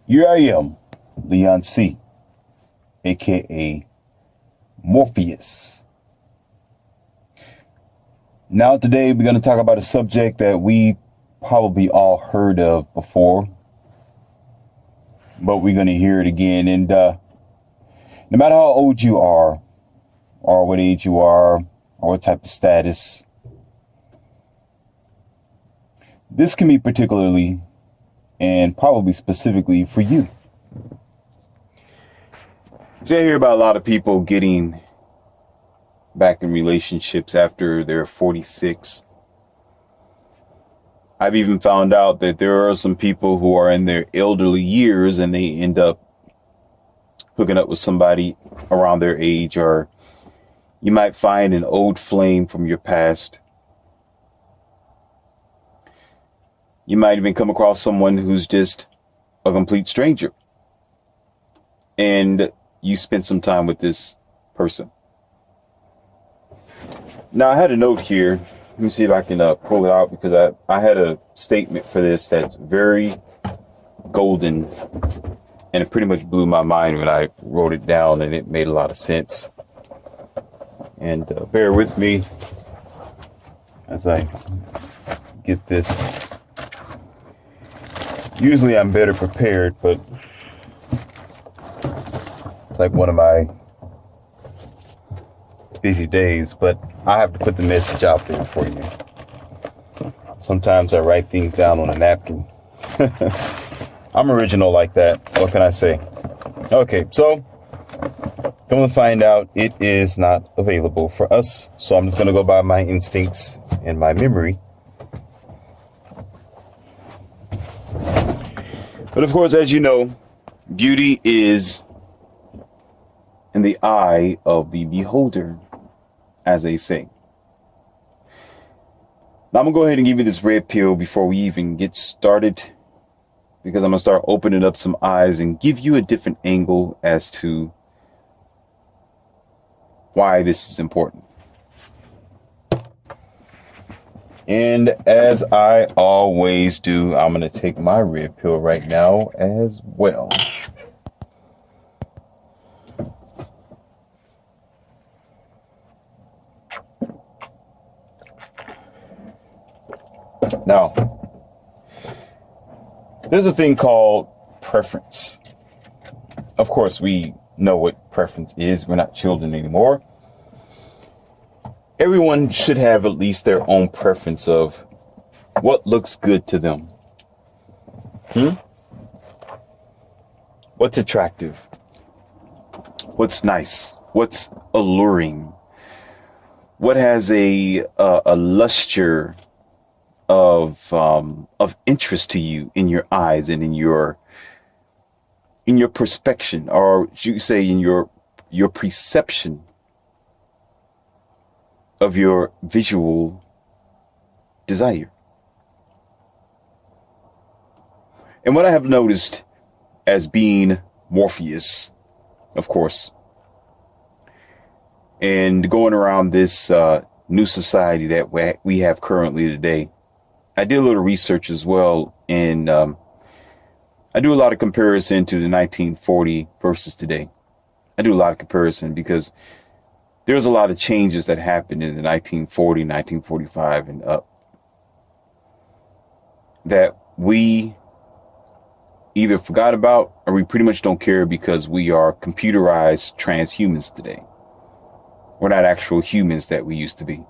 Here I am, Leon C., aka Morpheus. Now today we're going to talk about a subject that we probably all heard of before, but we're going to hear it again. And no matter how old you are, or what age you are, or what type of status, this can be particularly and probably specifically for you. So I hear about a lot of people getting back in relationships after they're 46. I've even found out that there are some people who are in their elderly years and they end up hooking up with somebody around their age, or you might find an old flame from your past. You might even come across someone who's just a complete stranger, and you spent some time with this person. Now, I had a note here. Let me see if I can pull it out, because I had a statement for this that's very golden, and it pretty much blew my mind when I wrote it down, and it made a lot of sense. And bear with me as I get this. Usually I'm better prepared, but it's like one of my busy days, but I have to put the message out there for you. Sometimes I write things down on a napkin. I'm original like that. What can I say? Okay, so come to find out, it is not available for us. So I'm just going to go by my instincts and my memory. But of course, as you know, beauty is in the eye of the beholder, as they say. Now I'm going to go ahead and give you this red pill before we even get started, because I'm going to start opening up some eyes and give you a different angle as to why this is important. And as I always do, I'm going to take my red pill right now as well. Now, there's a thing called preference. Of course, we know what preference is. We're not children anymore. Everyone should have at least their own preference of what looks good to them. What's attractive? What's nice? What's alluring? What has a luster of interest to you in your eyes and in your perspection, or you say in your perception of your visual desire. And what I have noticed as being Morpheus, of course, and going around this new society that we have currently today, I did a little research as well, and I do a lot of comparison to the 1940 versus today. I do a lot of comparison because there's a lot of changes that happened in the 1940, 1945 and up that we either forgot about or we pretty much don't care, because we are computerized transhumans today. We're not actual humans that we used to be.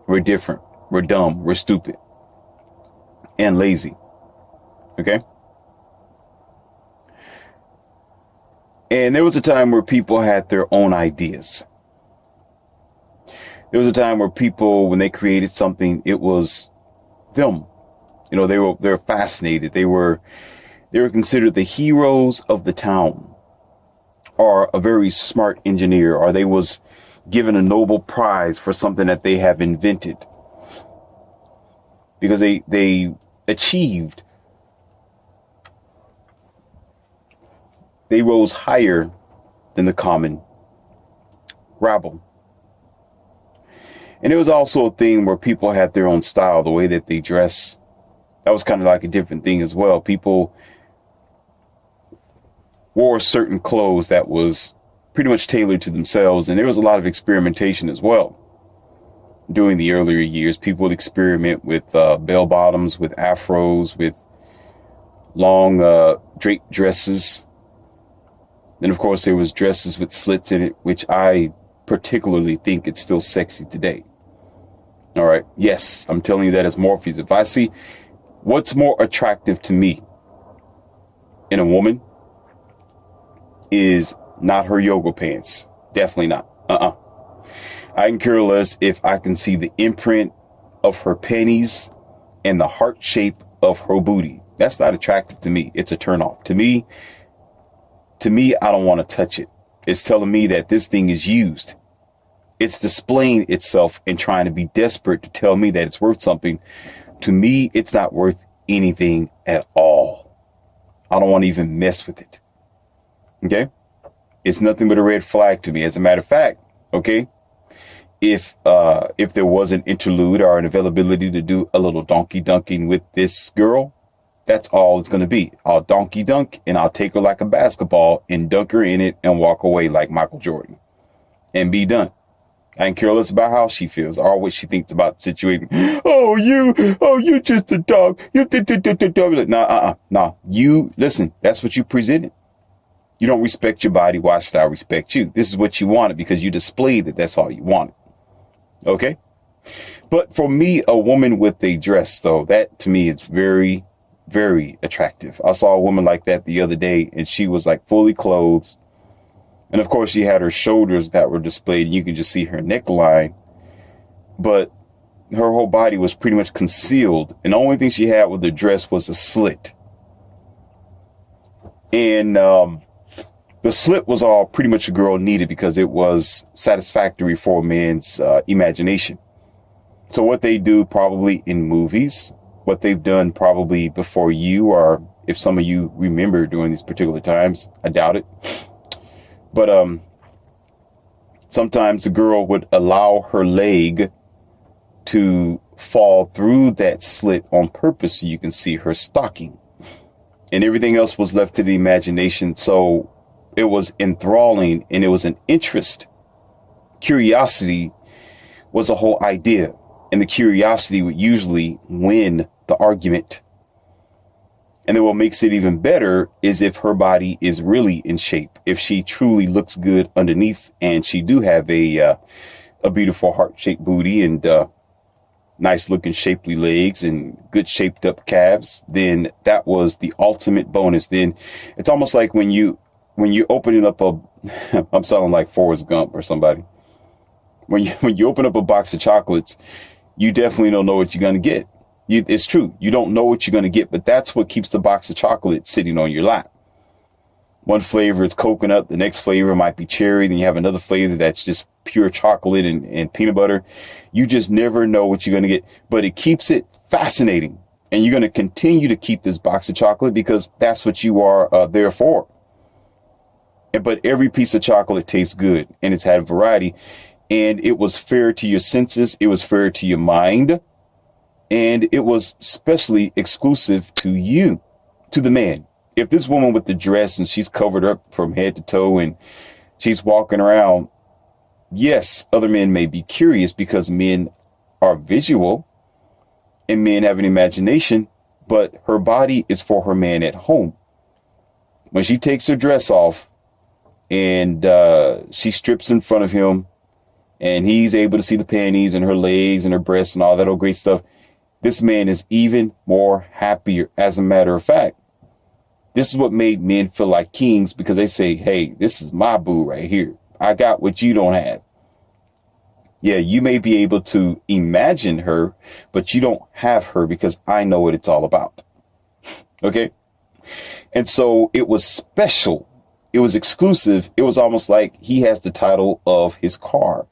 We're different. We're dumb. We're stupid. And lazy. Okay? And there was a time where people had their own ideas. There was a time where people, when they created something, it was them. You know, they were fascinated. They were considered the heroes of the town, or a very smart engineer, or they was given a Nobel Prize for something that they have invented, because they achieved. They rose higher than the common rabble. And it was also a thing where people had their own style, the way that they dress. That was kind of like a different thing as well. People wore certain clothes that was pretty much tailored to themselves. And there was a lot of experimentation as well. During the earlier years, people would experiment with bell bottoms, with afros, with long draped dresses. Then, of course, there was dresses with slits in it, which I particularly think it's still sexy today. All right. Yes, I'm telling you that as Morpheus. If I see what's more attractive to me in a woman is not her yoga pants. Definitely not. I can care less if I can see the imprint of her panties and the heart shape of her booty. That's not attractive to me. It's a turnoff. To me, I don't want to touch it. It's telling me that this thing is used. It's displaying itself and trying to be desperate to tell me that it's worth something. To me, it's not worth anything at all. I don't want to even mess with it. Okay? It's nothing but a red flag to me. As a matter of fact, okay, if there was an interlude or an availability to do a little donkey dunking with this girl, that's all it's going to be. I'll donkey dunk and I'll take her like a basketball and dunk her in it and walk away like Michael Jordan and be done. I ain't careless about how she feels or what she thinks about the situation. Oh, you just a dog. Nah. You listen, that's what you presented. You don't respect your body. Why should I respect you? This is what you wanted because you displayed that that's all you wanted. Okay. But for me, a woman with a dress, though, that to me is very, very attractive. I saw a woman like that the other day and she was like fully clothed. And of course, she had her shoulders that were displayed. You can just see her neckline. But her whole body was pretty much concealed. And the only thing she had with the dress was a slit. And the slit was all pretty much a girl needed because it was satisfactory for a man's imagination. So what they do probably in movies, what they've done probably before you, or if some of you remember during these particular times, I doubt it. But sometimes the girl would allow her leg to fall through that slit on purpose so you can see her stocking. And everything else was left to the imagination. So it was enthralling and it was an interest. Curiosity was a whole idea. And the curiosity would usually win the argument. And then what makes it even better is if her body is really in shape, if she truly looks good underneath and she do have a beautiful heart-shaped booty and nice looking shapely legs and good shaped up calves, then that was the ultimate bonus. Then it's almost like when you opening up I'm sounding like Forrest Gump or somebody. When you open up a box of chocolates, you definitely don't know what you're going to get. It's true. You don't know what you're going to get, but that's what keeps the box of chocolate sitting on your lap. One flavor is coconut. The next flavor might be cherry. Then you have another flavor that's just pure chocolate and peanut butter. You just never know what you're going to get, but it keeps it fascinating. And you're going to continue to keep this box of chocolate because that's what you are there for. But every piece of chocolate tastes good and it's had variety and it was fair to your senses. It was fair to your mind. And it was especially exclusive to you, to the man. If this woman with the dress and she's covered up from head to toe and she's walking around, yes, other men may be curious because men are visual and men have an imagination, but her body is for her man at home. When she takes her dress off and she strips in front of him and he's able to see the panties and her legs and her breasts and all that old great stuff, this man is even more happier. As a matter of fact, this is what made men feel like kings because they say, hey, this is my boo right here. I got what you don't have. Yeah, you may be able to imagine her, but you don't have her because I know what it's all about. Okay. And so it was special. It was exclusive. It was almost like he has the title of his car.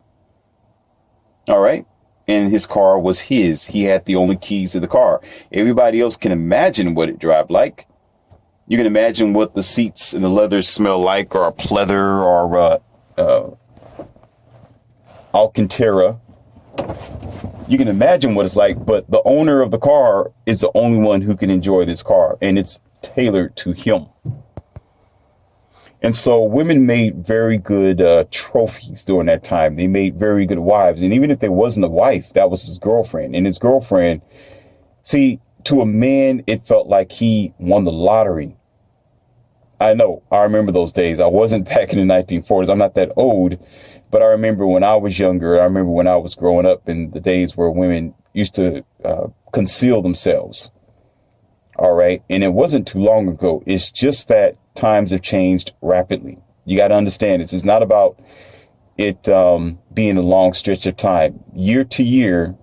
All right. And his car was his. He had the only keys to the car. Everybody else can imagine what it drive like. You can imagine what the seats and the leathers smell like, or a pleather, or Alcantara. You can imagine what it's like, but the owner of the car is the only one who can enjoy this car, and it's tailored to him. And so women made very good trophies during that time. They made very good wives. And even if there wasn't a wife, that was his girlfriend. And his girlfriend, see, to a man, it felt like he won the lottery. I know. I remember those days. I wasn't back in the 1940s. I'm not that old, but I remember when I was younger. I remember when I was growing up in the days where women used to conceal themselves. All right. And it wasn't too long ago. It's just that times have changed rapidly. You got to understand this. It's not about it being a long stretch of time. Year to year,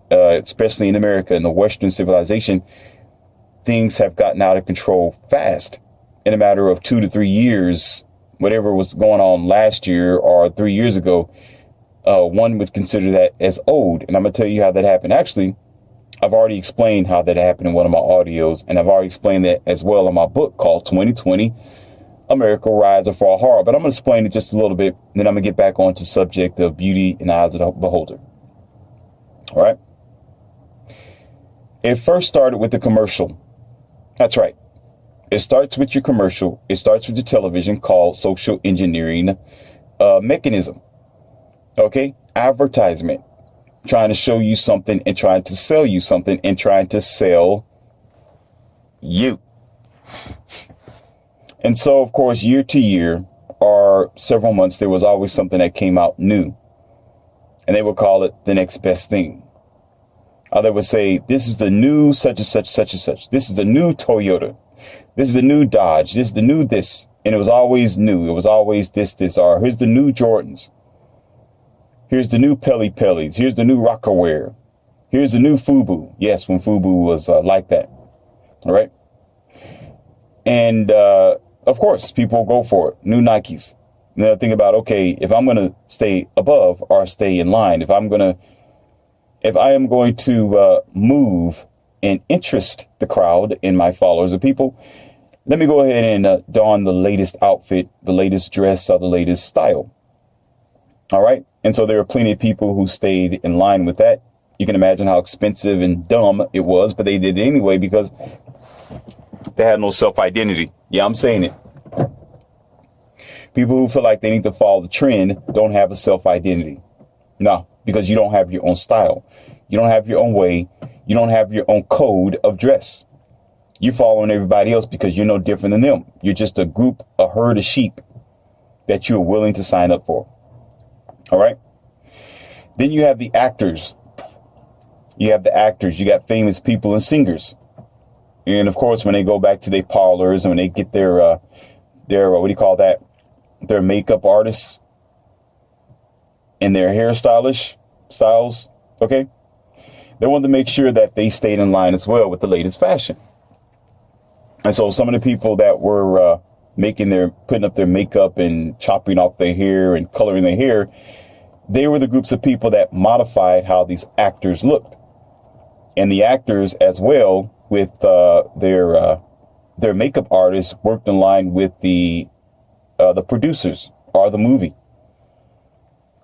especially in America, in the Western civilization, things have gotten out of control fast. In a matter of 2 to 3 years, whatever was going on last year or 3 years ago, one would consider that as old. And I'm going to tell you how that happened. Actually, I've already explained how that happened in one of my audios, and I've already explained that as well in my book called 2020, America Rise or Fall Hard. But I'm going to explain it just a little bit, and then I'm going to get back onto the subject of beauty in the eyes of the beholder. All right. It first started with the commercial. That's right. It starts with your commercial. It starts with your television called social engineering mechanism. Okay. Advertisement. Trying to show you something and trying to sell you something and trying to sell you. And so, of course, year to year or several months, there was always something that came out new. And they would call it the next best thing. Or they would say, this is the new such and such, such and such. This is the new Toyota. This is the new Dodge. This is the new this. And it was always new. It was always this. Or here's the new Jordans. Here's the new Pelly Pellies. Here's the new Rockaware. Here's the new Fubu. Yes, when Fubu was like that. All right. And of course, people go for it. New Nikes. And they'll think about, okay, if I'm going to stay above or stay in line, if I am going to move and interest the crowd and my followers and people, let me go ahead and don the latest outfit, the latest dress, or the latest style. All right. And so there are plenty of people who stayed in line with that. You can imagine how expensive and dumb it was, but they did it anyway because they had no self-identity. Yeah, I'm saying it. People who feel like they need to follow the trend don't have a self-identity. No, because you don't have your own style. You don't have your own way. You don't have your own code of dress. You're following everybody else because you're no different than them. You're just a group, a herd of sheep that you're willing to sign up for. All right. Then you have the actors. You got famous people and singers. And of course, when they go back to their parlors and when they get their what do you call that? Their makeup artists and their hairstylish styles. OK, they want to make sure that they stayed in line as well with the latest fashion. And so some of the people that were putting up their makeup and chopping off their hair and coloring their hair, they were the groups of people that modified how these actors looked. And the actors as well with their makeup artists worked in line with the producers or the movie.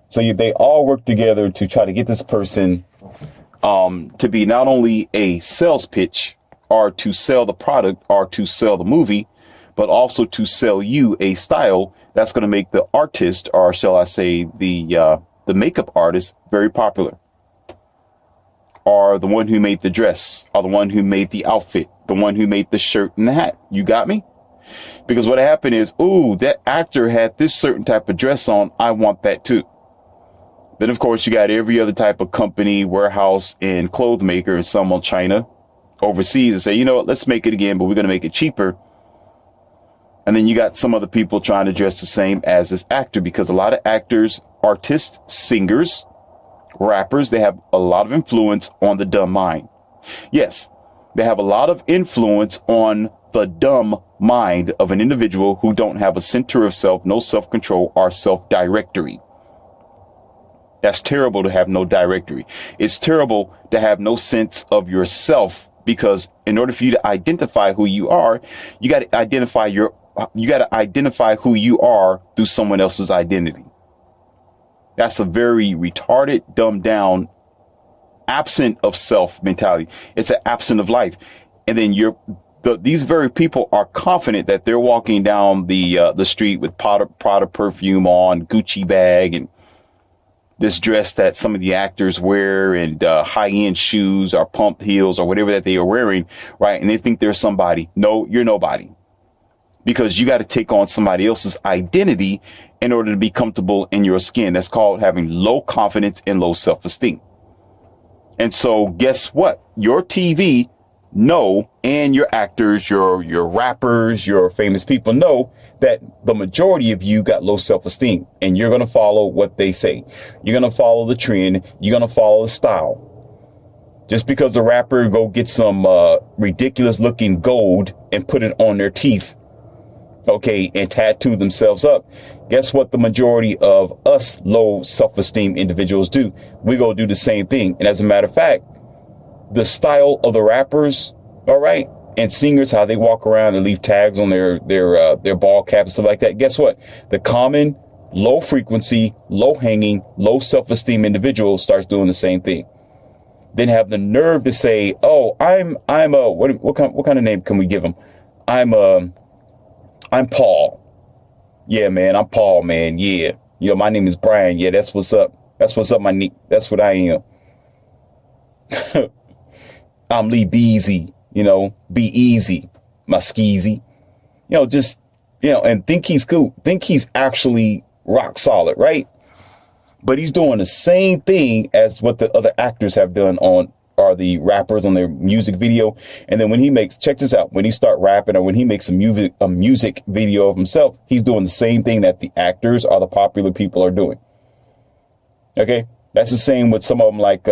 So they all worked together to try to get this person to be not only a sales pitch or to sell the product or to sell the movie, but also to sell you a style that's going to make the artist, or shall I say the makeup artist, very popular. Or the one who made the dress, or the one who made the outfit, the one who made the shirt and the hat. You got me? Because what happened is, ooh, that actor had this certain type of dress on. I want that too. Then, of course, you got every other type of company, warehouse, and clothes maker, and some on China overseas and say, you know what, let's make it again, but we're going to make it cheaper. And then you got some other people trying to dress the same as this actor, because a lot of actors, artists, singers, rappers, they have a lot of influence on the dumb mind. Yes, they have a lot of influence on the dumb mind of an individual who don't have a center of self, no self-control, or self-directory. That's terrible to have no directory. It's terrible to have no sense of yourself, because in order for you to identify who you are, you got to identify who you are through someone else's identity. That's a very retarded, dumbed down, absent of self mentality. It's an absent of life. And then these very people are confident that they're walking down the street with Prada perfume on, Gucci bag, and this dress that some of the actors wear, and high-end shoes or pump heels or whatever that they are wearing, right? And they think they're somebody. No, you're nobody, because you got to take on somebody else's identity in order to be comfortable in your skin. That's called having low confidence and low self-esteem. And so guess what? Your TV and your actors, your rappers, your famous people know that the majority of you got low self-esteem, and you're going to follow what they say. You're going to follow the trend. You're going to follow the style. Just because the rapper go get some ridiculous looking gold and put it on their teeth, okay, and tattoo themselves up. Guess what the majority of us low self-esteem individuals do? We go do the same thing. And as a matter of fact, the style of the rappers, all right, and singers, how they walk around and leave tags on their ball cap and stuff like that. Guess what? The common low frequency, low hanging, low self-esteem individual starts doing the same thing. Then have the nerve to say, "Oh, I'm a what kind of name can we give him? I'm Paul. Yeah, man, I'm Paul, man. Yeah, my name is Brian. Yeah, that's what's up. That's what's up, that's what I am." I'm Lee Beezy, be easy, my skeezy, just, and think he's cool, think he's actually rock solid, right? But he's doing the same thing as what the other actors have done or the rappers on their music video. And then when he check this out, when he start rapping or when he makes a music video of himself, he's doing the same thing that the actors or the popular people are doing. Okay. That's the same with some of them, like,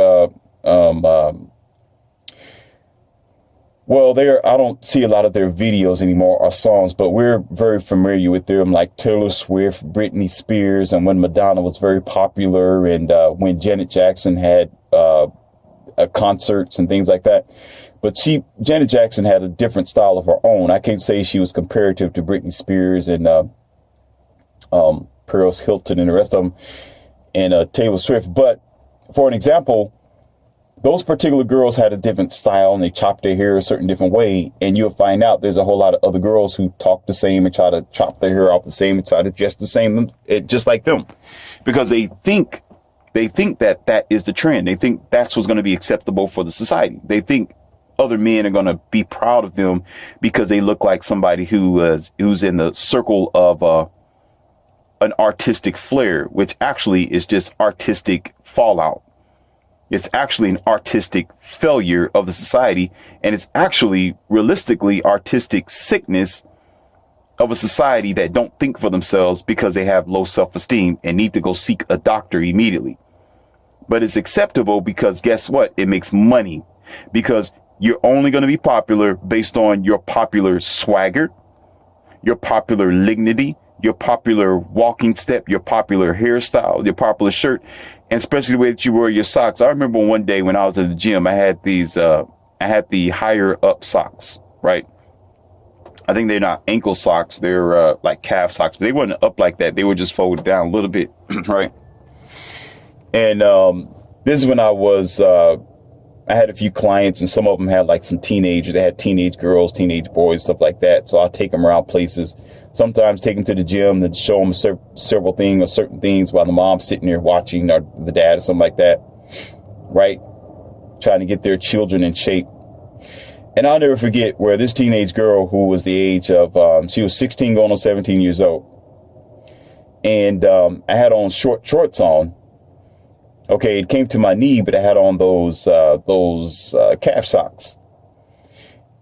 well, I don't see a lot of their videos anymore or songs, but we're very familiar with them, like Taylor Swift, Britney Spears, and when Madonna was very popular, and when Janet Jackson had concerts and things like that. But Janet Jackson had a different style of her own. I can't say she was comparative to Britney Spears and Paris Hilton and the rest of them, and Taylor Swift. But for an example, those particular girls had a different style, and they chopped their hair a certain different way. And you'll find out there's a whole lot of other girls who talk the same and try to chop their hair off the same and try to dress the same, just like them, because they think that is the trend. They think that's what's going to be acceptable for the society. They think other men are going to be proud of them because they look like somebody who's in the circle of an artistic flair, which actually is just artistic fallout. It's actually an artistic failure of the society, and it's actually realistically artistic sickness of a society that don't think for themselves because they have low self-esteem and need to go seek a doctor immediately. But it's acceptable because guess what? It makes money, because you're only going to be popular based on your popular swagger, your popular lignity, your popular walking step, your popular hairstyle, your popular shirt, and especially the way that you wear your socks. I remember one day when I was at the gym, I had the higher up socks, right? I think they're not ankle socks. They're like calf socks, but they weren't up like that. They were just folded down a little bit, right? And this is when I had a few clients, and some of them had like some teenagers. They had teenage girls, teenage boys, stuff like that. So I'll take them around places. Sometimes take them to the gym and show them several things or certain things while the mom's sitting there watching, or the dad or something like that, right? Trying to get their children in shape. And I'll never forget where this teenage girl, who was the age of, she was 16 going on 17 years old. And I had on shorts on. Okay, it came to my knee, but I had on those calf socks.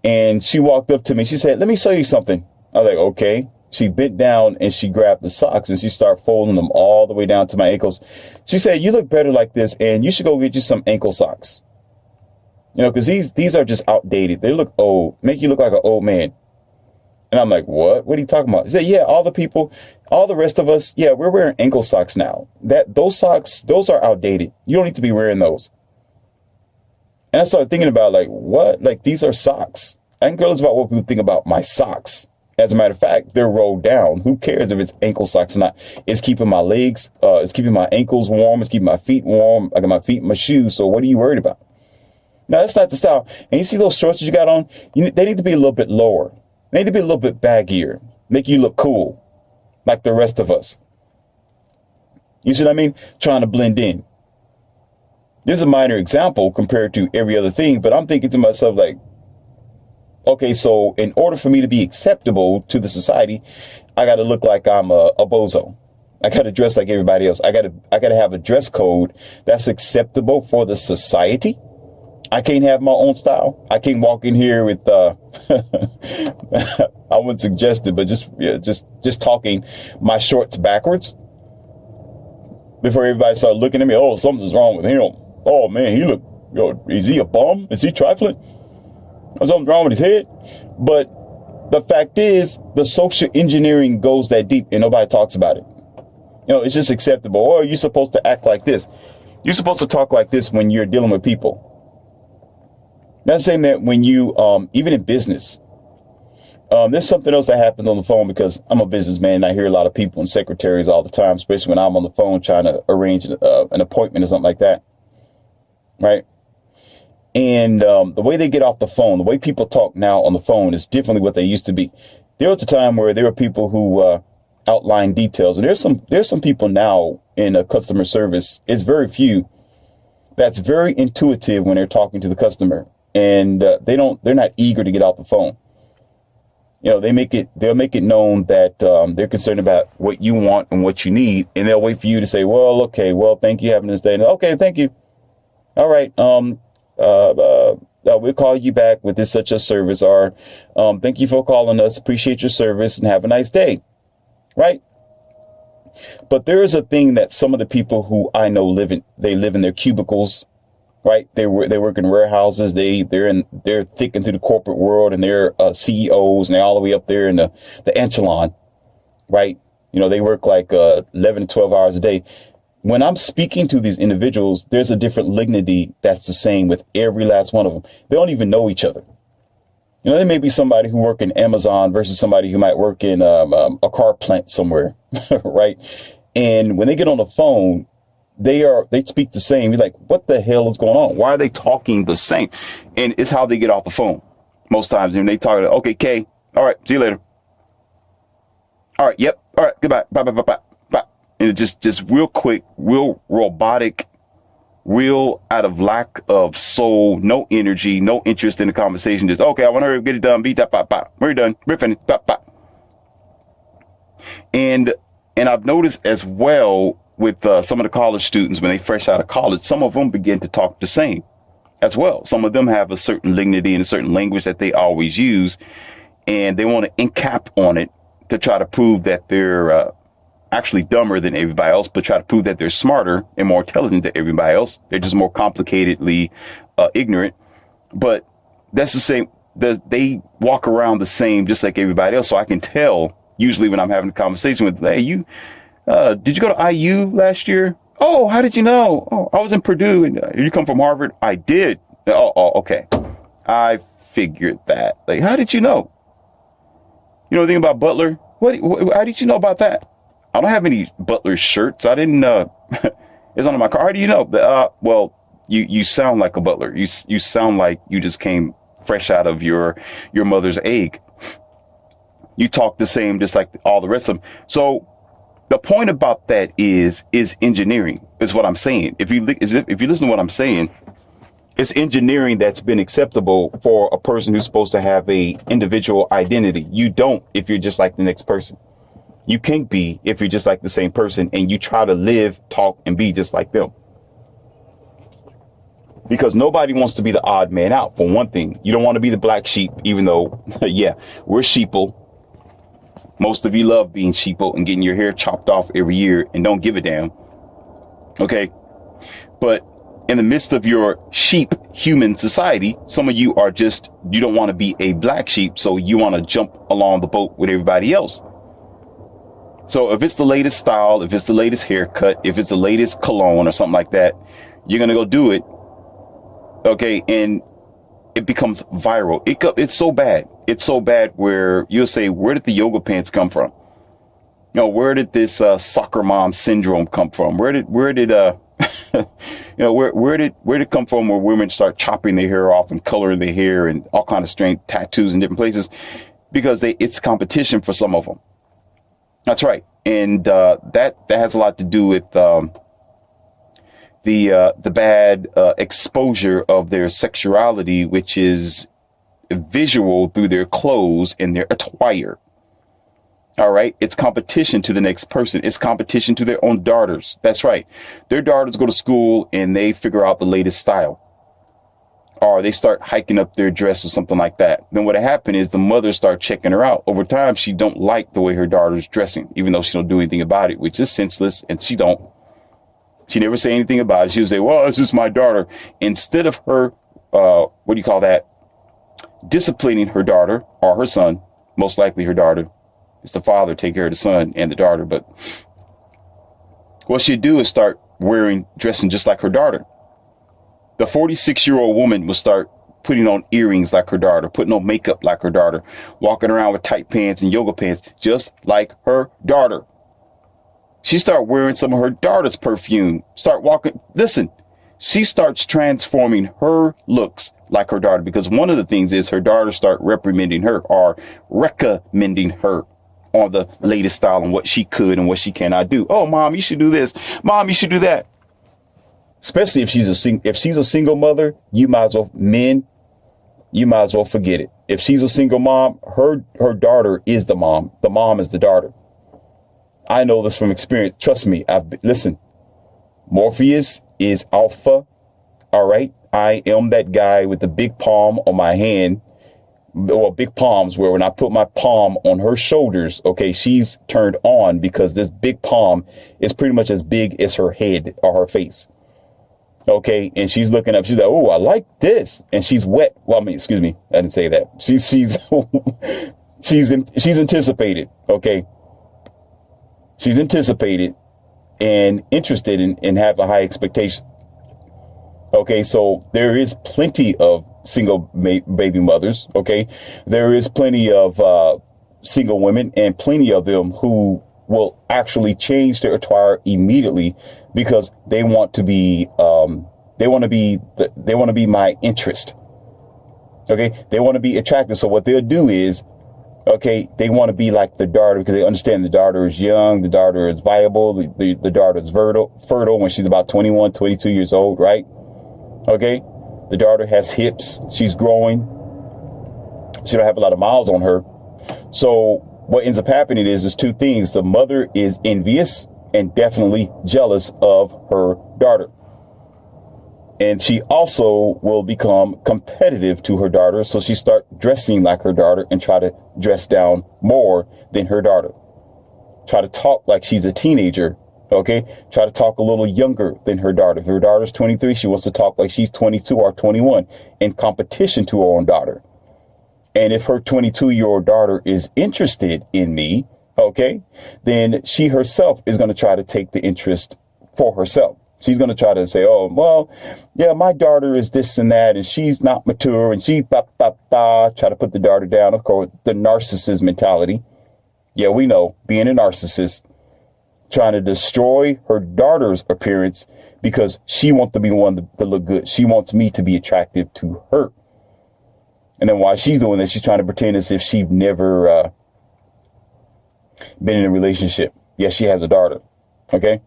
And she walked up to me. She said, "Let me show you something." I was like, okay. She bent down and she grabbed the socks and she started folding them all the way down to my ankles. She said, "You look better like this, and you should go get you some ankle socks. You know, because these are just outdated. They look old, make you look like an old man." And I'm like, what? What are you talking about? She said, "Yeah, all the rest of us, yeah, we're wearing ankle socks now. Those socks, those are outdated. You don't need to be wearing those." And I started thinking about, like, what? Like, these are socks. I can care less about what people think about my socks. As a matter of fact, they're rolled down. Who cares if it's ankle socks or not? It's keeping my legs, it's keeping my ankles warm. It's keeping my feet warm. I got my feet in my shoes. So what are you worried about? Now, that's not the style. And you see those shorts that you got on, they need to be a little bit lower. They need to be a little bit baggier, make you look cool, like the rest of us. You see what I mean? Trying to blend in. This is a minor example compared to every other thing, but I'm thinking to myself like, okay, so in order for me to be acceptable to the society, I got to look like I'm a bozo. I got to dress like everybody else. I got to have a dress code that's acceptable for the society. I can't have my own style. I can't walk in here with, I wouldn't suggest it, but just talking my shorts backwards before everybody started looking at me. Oh, something's wrong with him. Oh man, is he a bum? Is he trifling? Or something wrong with his head? But the fact is, the social engineering goes that deep and nobody talks about it. It's just acceptable. Or you're supposed to act like this. You're supposed to talk like this when you're dealing with people. Not saying that when you, even in business, there's something else that happens on the phone because I'm a businessman and I hear a lot of people and secretaries all the time, especially when I'm on the phone trying to arrange an appointment or something like that. Right. And the way they get off the phone, the way people talk now on the phone is differently what they used to be. There was a time where there were people who outline details. And there's some people now in customer service. It's very few that's very intuitive when they're talking to the customer. And they're not eager to get off the phone. They'll make it known that they're concerned about what you want and what you need. And they'll wait for you to say, well, okay, well, thank you for having this day. And, okay, thank you. All right. We'll call you back with this such a service, or thank you for calling us. Appreciate your service and have a nice day. Right. But there is a thing that some of the people who I know live in their cubicles. Right. They work in warehouses. They're thick into the corporate world and they're CEOs and they're all the way up there in the echelon. Right. They work like 11 to 12 hours a day. When I'm speaking to these individuals, there's a different lignity that's the same with every last one of them. They don't even know each other. There may be somebody who work in Amazon versus somebody who might work in a car plant somewhere. Right. And when they get on the phone, they speak the same. You're like, what the hell is going on? Why are they talking the same? And it's how they get off the phone most times. And they talk, okay, Kay, all right, see you later. All right, yep, all right, goodbye, bye, bye, bye, bye, bye. And it just real quick, real robotic, real out of lack of soul, no energy, no interest in the conversation. Just, okay, I want to get it done, beat that, bye, bye. We're done, we're finished, bye, bye. And I've noticed as well, with some of the college students, when they fresh out of college, some of them begin to talk the same as well. Some of them have a certain dignity and a certain language that they always use, and they want to encap on it to try to prove that they're actually dumber than everybody else, but try to prove that they're smarter and more intelligent than everybody else. They're just more complicatedly ignorant. But that's the same. They walk around the same, just like everybody else. So I can tell usually when I'm having a conversation with, hey, did you go to IU last year? Oh, how did you know? Oh, I was in Purdue. And you come from Harvard? I did. Oh, okay. I figured that. Like, how did you know? You know anything about Butler? How did you know about that? I don't have any Butler shirts. I didn't, it's on my car. How do you know? Well, you sound like a Butler. You sound like you just came fresh out of your mother's egg. You talk the same, just like all the rest of them. So the point about that is engineering is what I'm saying. If you listen to what I'm saying, it's engineering that's been acceptable for a person who's supposed to have a individual identity. You don't if you're just like the next person. You can't be if you're just like the same person and you try to live, talk, and be just like them. Because nobody wants to be the odd man out. For one thing, you don't want to be the black sheep, even though, yeah, we're sheeple. Most of you love being sheeple and getting your hair chopped off every year and don't give a damn. Okay. But in the midst of your sheep human society, some of you are just, you don't want to be a black sheep. So you want to jump along the boat with everybody else. So if it's the latest style, if it's the latest haircut, if it's the latest cologne or something like that, you're going to go do it. Okay. And it becomes viral. It's so bad. It's so bad where you'll say, where did the yoga pants come from? Where did this soccer mom syndrome come from? Where did Where did it come from where women start chopping their hair off and coloring their hair and all kind of strange tattoos in different places? Because it's competition for some of them. That's right. And that has a lot to do with the bad exposure of their sexuality, which is visual through their clothes and their attire. All right. It's competition to the next person. It's competition to their own daughters. That's right. Their daughters go to school and they figure out the latest style, or they start hiking up their dress or something like that. Then what happened is the mother start checking her out. Over time, she don't like the way her daughter's dressing, even though she don't do anything about it, which is senseless. And she never say anything about it. She'll say, well, it's just my daughter. Instead of her, disciplining her daughter or her son, most likely her daughter. It's the father take care of the son and the daughter. But what she'd do is start dressing just like her daughter. The 46-year-old woman will start putting on earrings like her daughter, putting on makeup like her daughter, walking around with tight pants and yoga pants just like her daughter. She start wearing some of her daughter's perfume, she starts transforming her looks like her daughter, because one of the things is her daughter start reprimanding her or recommending her on the latest style and what she could and what she cannot do. Oh, mom, you should do this. Mom, you should do that. Especially if she's a single mother, you might as well forget it. If she's a single mom, her daughter is the mom. The mom is the daughter. I know this from experience. Trust me. Listen, Morpheus is alpha. All right. I am that guy with the big palm on my hand, or big palms, where when I put my palm on her shoulders, okay, she's turned on because this big palm is pretty much as big as her head or her face. Okay. And she's looking up. She's like, oh, I like this. And she's wet. Well, excuse me. I didn't say that. She's anticipated. Okay. She's anticipated and interested in have a high expectation. Okay. So there is plenty of single baby mothers. Okay. There is plenty of single women, and plenty of them who will actually change their attire immediately because they want to be my interest. Okay. They want to be attractive. So what they'll do is, okay, they want to be like the daughter because they understand the daughter is young, the daughter is viable, the daughter is fertile when she's about 21, 22 years old, right? Okay. The daughter has hips. She's growing. She don't have a lot of miles on her. So what ends up happening is two things. The mother is envious and definitely jealous of her daughter. And she also will become competitive to her daughter. So she start dressing like her daughter and try to dress down more than her daughter. Try to talk like she's a teenager. Okay. Try to talk a little younger than her daughter. If her daughter's 23, she wants to talk like she's 22 or 21 in competition to her own daughter. And if her 22-year-old daughter is interested in me, okay, then she herself is going to try to take the interest for herself. She's going to try to say, oh, well, yeah, my daughter is this and that, and she's not mature, and try to put the daughter down. Of course, the narcissist mentality. Yeah, we know, being a narcissist, trying to destroy her daughter's appearance because she wants to be the one to look good. She wants me to be attractive to her. And then while she's doing this, she's trying to pretend as if she's never been in a relationship. Yes, she has a daughter. Okay.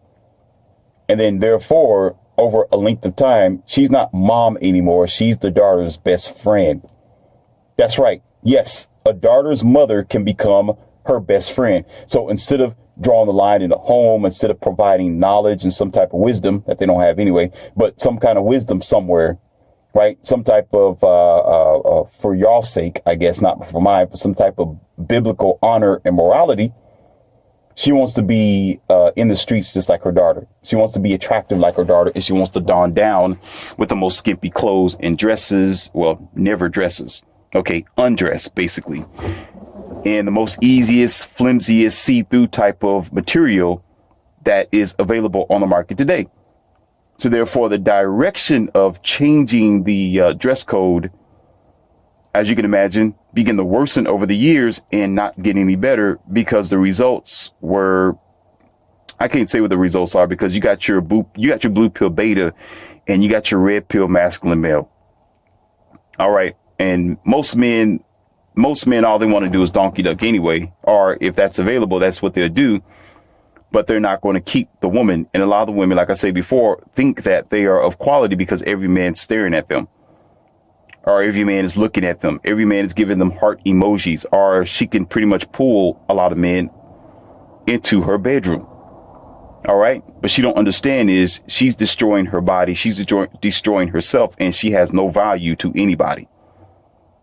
And then therefore, over a length of time, she's not mom anymore. She's the daughter's best friend. That's right. Yes, a daughter's mother can become her best friend. So instead of drawing the line in the home, instead of providing knowledge and some type of wisdom that they don't have anyway, but some kind of wisdom somewhere, right? Some type of, for y'all's sake, I guess, not for mine, but some type of biblical honor and morality. She wants to be in the streets just like her daughter. She wants to be attractive like her daughter, and she wants to don down with the most skimpy clothes and dresses. Well, never dresses. Okay, undress, basically. And the most easiest, flimsiest, see-through type of material that is available on the market today. So therefore, the direction of changing the dress code, as you can imagine, began to worsen over the years and not getting any better because the results were, I can't say what the results are because you got your blue pill beta and you got your red pill masculine male. All right. And most men, all they want to do is donkey duck anyway. Or if that's available, that's what they'll do. But they're not going to keep the woman. And a lot of women, like I said before, think that they are of quality because every man's staring at them. Or every man is looking at them. Every man is giving them heart emojis. Or she can pretty much pull a lot of men into her bedroom. All right. But she don't understand is she's destroying her body. She's destroying herself, and she has no value to anybody.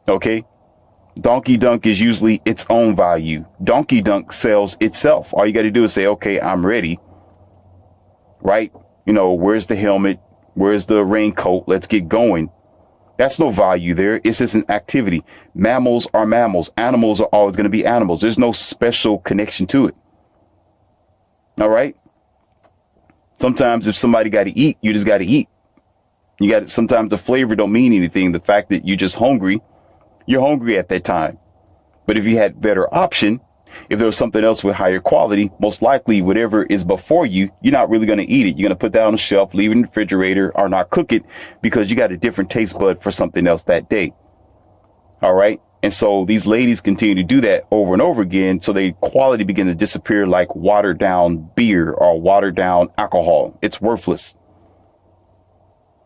OK, donkey dunk is usually its own value. Donkey dunk sells itself. All you got to do is say, OK, I'm ready. Right. You know, where's the helmet? Where's the raincoat? Let's get going. That's no value there. It's just an activity. Mammals are mammals. Animals are always going to be animals. There's no special connection to it. All right. Sometimes if somebody got to eat, you just got to eat. You got sometimes the flavor don't mean anything. The fact that you're just hungry, you're hungry at that time. But if you had better option, if there was something else with higher quality, most likely whatever is before you, you're not really going to eat it. You're going to put that on the shelf, leave it in the refrigerator, or not cook it because you got a different taste bud for something else that day. All right. And so these ladies continue to do that over and over again. So the quality begin to disappear like watered down beer or watered down alcohol. It's worthless.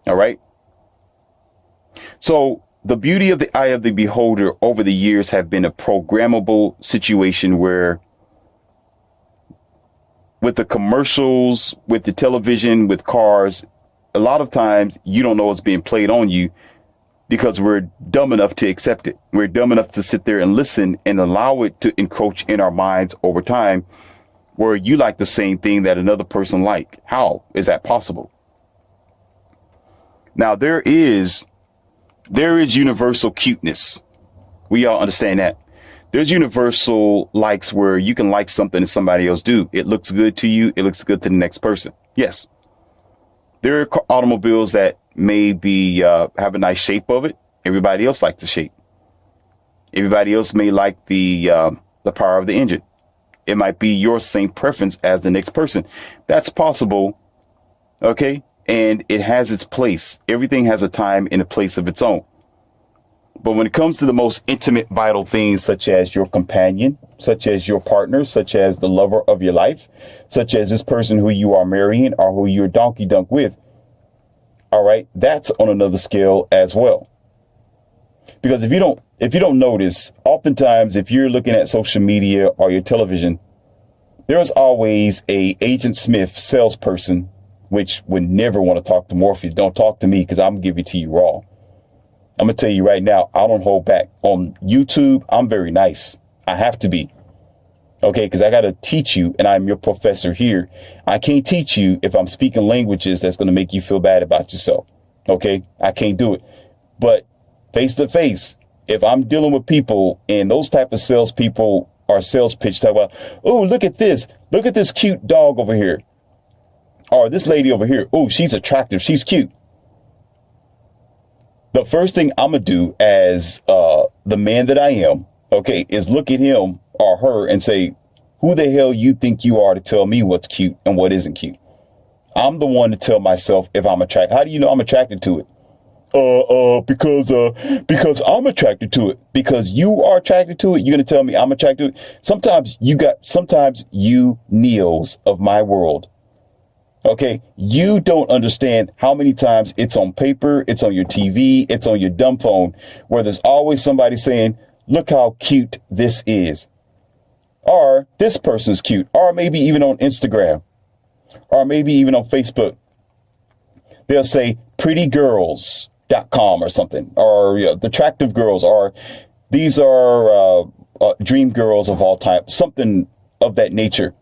All right. So the beauty of the eye of the beholder over the years have been a programmable situation where with the commercials, with the television, with cars, a lot of times you don't know what's being played on you because we're dumb enough to accept it. We're dumb enough to sit there and listen and allow it to encroach in our minds over time where you like the same thing that another person like. How is that possible? Now, there is universal cuteness. We all understand that. There's universal likes where you can like something that somebody else do. It looks good to you. It looks good to the next person. Yes. There are automobiles that may be have a nice shape of it. Everybody else likes the shape. Everybody else may like the power of the engine. It might be your same preference as the next person. That's possible. OK. And it has its place. Everything has a time and a place of its own. But when it comes to the most intimate, vital things, such as your companion, such as your partner, such as the lover of your life, such as this person who you are marrying or who you're donkey dunk with. All right. That's on another scale as well. Because if you don't notice, oftentimes, if you're looking at social media or your television, there's always a Agent Smith salesperson which would never want to talk to Morpheus. Don't talk to me because I'm going to give it to you raw. I'm going to tell you right now, I don't hold back. On YouTube, I'm very nice. I have to be. Okay, because I got to teach you, and I'm your professor here. I can't teach you if I'm speaking languages that's going to make you feel bad about yourself. Okay, I can't do it. But face to face, if I'm dealing with people and those type of salespeople are sales pitch, talk about, oh, look at this cute dog over here. Or this lady over here. Oh, she's attractive. She's cute. The first thing I'm going to do as the man that I am, okay, is look at him or her and say, who the hell you think you are to tell me what's cute and what isn't cute? I'm the one to tell myself if I'm attracted. How do you know I'm attracted to it? Because I'm attracted to it. Because you are attracted to it, you're going to tell me I'm attracted to it. Sometimes you Neos of my world. Okay, you don't understand how many times it's on paper, it's on your TV, it's on your dumb phone, where there's always somebody saying, look how cute this is. Or this person's cute. Or maybe even on Instagram. Or maybe even on Facebook. They'll say prettygirls.com or something. Or the attractive girls. Or these are dream girls of all time. Something of that nature.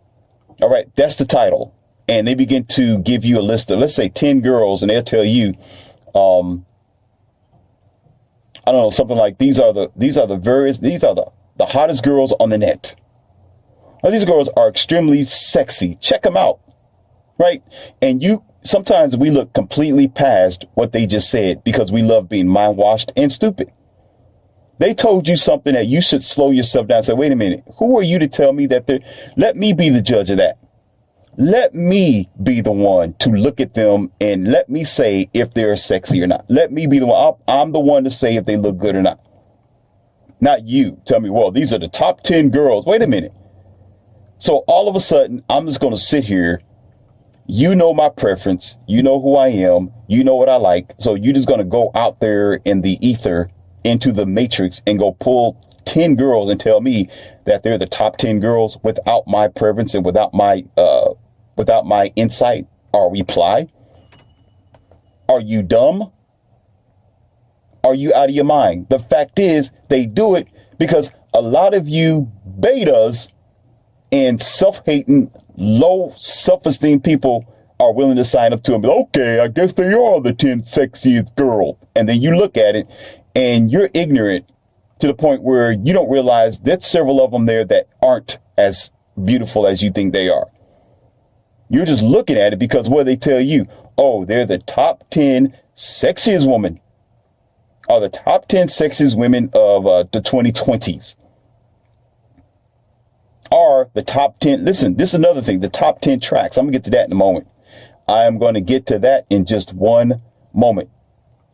All right, that's the title. And they begin to give you a list of, let's say, 10 girls, and they'll tell you, I don't know, something like these are the hottest girls on the net. Well, these girls are extremely sexy. Check them out. Right. And sometimes we look completely past what they just said because we love being mind washed and stupid. They told you something that you should slow yourself down and say, wait a minute, who are you to tell me that let me be the judge of that? Let me be the one to look at them and let me say if they're sexy or not. Let me be the one. I'm the one to say if they look good or not. Not you. Tell me, well, these are the top 10 girls. Wait a minute. So all of a sudden, I'm just going to sit here. You know my preference. You know who I am. You know what I like. So you're just going to go out there in the ether, into the matrix, and go pull 10 girls and tell me that they're the top 10 girls without my preference and without my insight or reply. Are you dumb? Are you out of your mind? The fact is, they do it because a lot of you betas and self-hating, low self-esteem people are willing to sign up to them. Okay, I guess they are the 10 sexiest girls. And then you look at it and you're ignorant to the point where you don't realize there's several of them there that aren't as beautiful as you think they are. You're just looking at it because what they tell you, oh, they're the top 10 sexiest women, are the top 10 sexiest women of the 2020s. Are the top 10, listen, this is another thing, the top 10 tracks. I'm gonna get to that in a moment. I am going to get to that in just one moment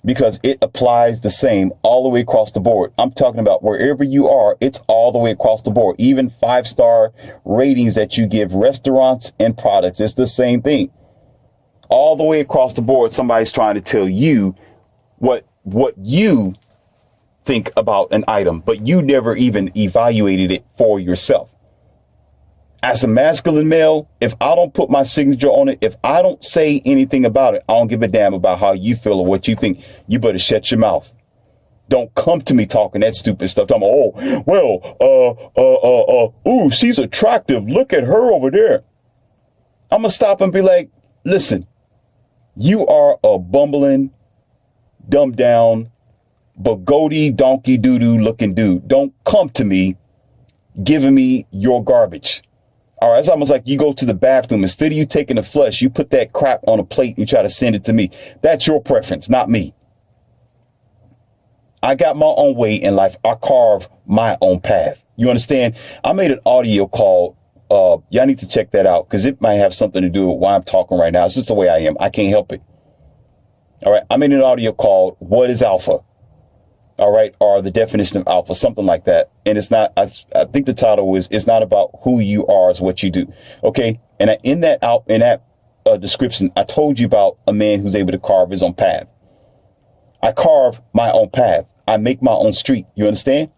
because it applies the same all the way across the board. I'm talking about wherever you are, it's all the way across the board. Even 5-star ratings that you give restaurants and products, it's the same thing. All the way across the board, somebody's trying to tell you what you think about an item, but you never even evaluated it for yourself. As a masculine male, if I don't put my signature on it, if I don't say anything about it, I don't give a damn about how you feel or what you think. You better shut your mouth. Don't come to me talking that stupid stuff. I'm, ooh, she's attractive. Look at her over there. I'm gonna stop and be like, listen, you are a bumbling, dumbed down, bogoti, donkey doo-doo looking dude. Don't come to me giving me your garbage. All right, it's almost like you go to the bathroom. Instead of you taking the flush, you put that crap on a plate and you try to send it to me. That's your preference, not me. I got my own way in life. I carve my own path. You understand? I made an audio called, y'all need to check that out because it might have something to do with why I'm talking right now. It's just the way I am. I can't help it. All right, I made an audio called What is Alpha? All right, or the definition of alpha, something like that. And it's not, I think the title is, it's not about who you are, it's what you do. Okay. And in that description, I told you about a man who's able to carve his own path. I carve my own path. I make my own street. You understand?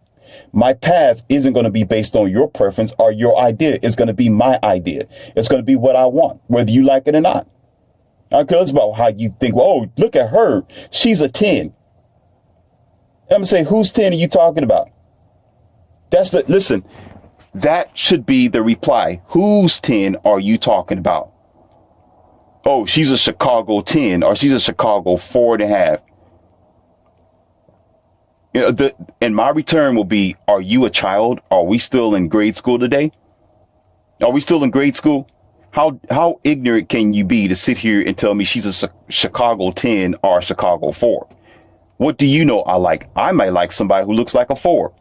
My path isn't going to be based on your preference or your idea. It's going to be my idea. It's going to be what I want, whether you like it or not. I don't care about how you think, well, oh, look at her. She's a 10. I'm going to say, whose 10 are you talking about? Listen, that should be the reply. Whose 10 are you talking about? Oh, she's a Chicago 10 or she's a Chicago 4.5. You know, and my return will be, are you a child? Are we still in grade school today? Are we still in grade school? How ignorant can you be to sit here and tell me she's a Chicago 10 or a Chicago 4? What do you know I like? I might like somebody who looks like a 4.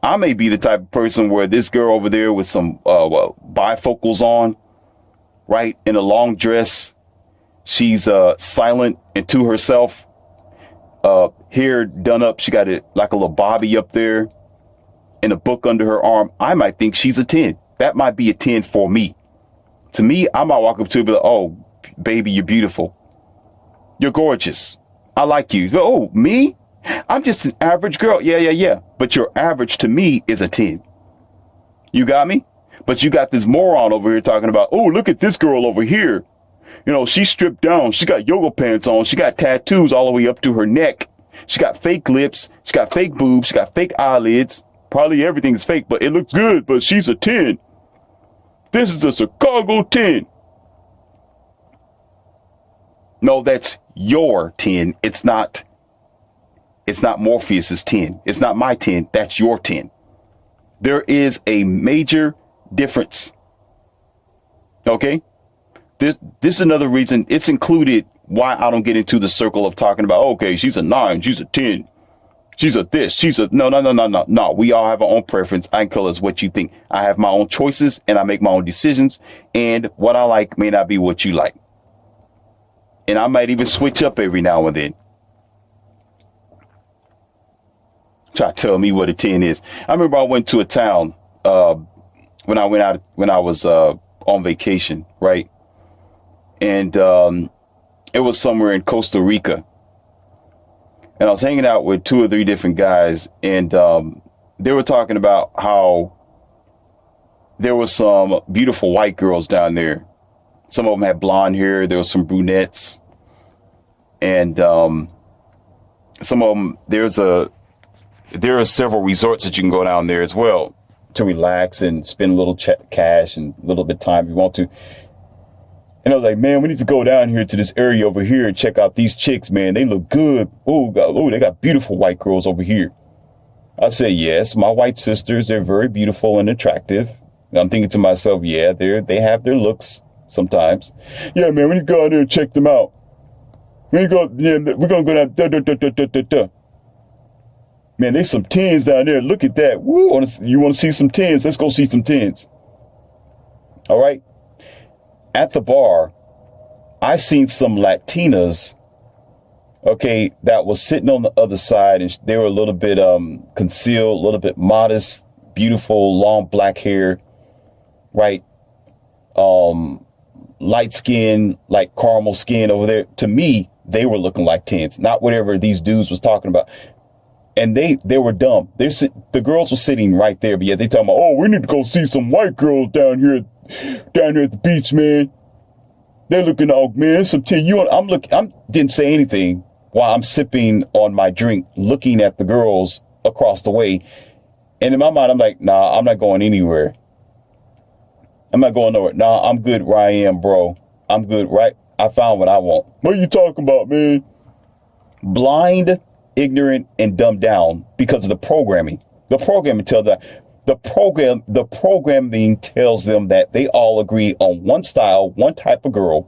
I may be the type of person where this girl over there with some bifocals on, right, in a long dress, she's silent and to herself, hair done up. She got it like a little bobby up there and a book under her arm. I might think she's a 10. That might be a 10 for me. To me, I might walk up to her and be like, oh, baby, you're beautiful. You're gorgeous. I like you. Oh, me? I'm just an average girl. Yeah. But your average to me is a 10. You got me? But you got this moron over here talking about, oh, look at this girl over here. You know, she's stripped down. She got yoga pants on. She got tattoos all the way up to her neck. She got fake lips. She got fake boobs. She got fake eyelids. Probably everything is fake, but it looks good. But she's a 10. This is a Chicago 10. No, that's your 10. It's not Morpheus's 10. It's not my 10. That's your 10. There is a major difference. Okay? This is another reason. It's included why I don't get into the circle of talking about, okay, she's a 9, she's a 10. She's a this. She's a no, no, no, no, no, no. We all have our own preference. I can call us what you think. I have my own choices and I make my own decisions. And what I like may not be what you like. And I might even switch up every now and then. Try to tell me what a 10 is. I remember I went to a town when I was on vacation, right? And it was somewhere in Costa Rica. And I was hanging out with 2 or 3 different guys, and they were talking about how there was some beautiful white girls down there. Some of them had blonde hair. There was some brunettes, and some of them. There are several resorts that you can go down there as well to relax and spend a little cash and a little bit of time if you want to. And I was like, man, we need to go down here to this area over here and check out these chicks, man. They look good. Oh, they got beautiful white girls over here. I said, yes, my white sisters, they're very beautiful and attractive. And I'm thinking to myself, yeah, they have their looks sometimes. Yeah, man, we need to go out there and check them out. We're going to go down. Man, there's some 10s down there. Look at that. Woo, you want to see some 10s? Let's go see some 10s. All right. At the bar, I seen some Latinas, okay, that was sitting on the other side, and they were a little bit concealed, a little bit modest, beautiful, long black hair, right? Light skin, like caramel skin over there. To me, they were looking like 10s, not whatever these dudes was talking about. And they were dumb. The girls were sitting right there, but yet they talking about, oh, we need to go see some white girls down here at the beach, man. They're looking out, man. Some 10. I didn't say anything while I'm sipping on my drink, looking at the girls across the way. And in my mind, I'm like, nah, I'm not going anywhere. I'm not going nowhere. Nah, I'm good where I am, bro. I'm good, right? I found what I want. What are you talking about, man? Blind, ignorant, and dumbed down because of the programming. The programming tells that the programming tells them that they all agree on one style, one type of girl.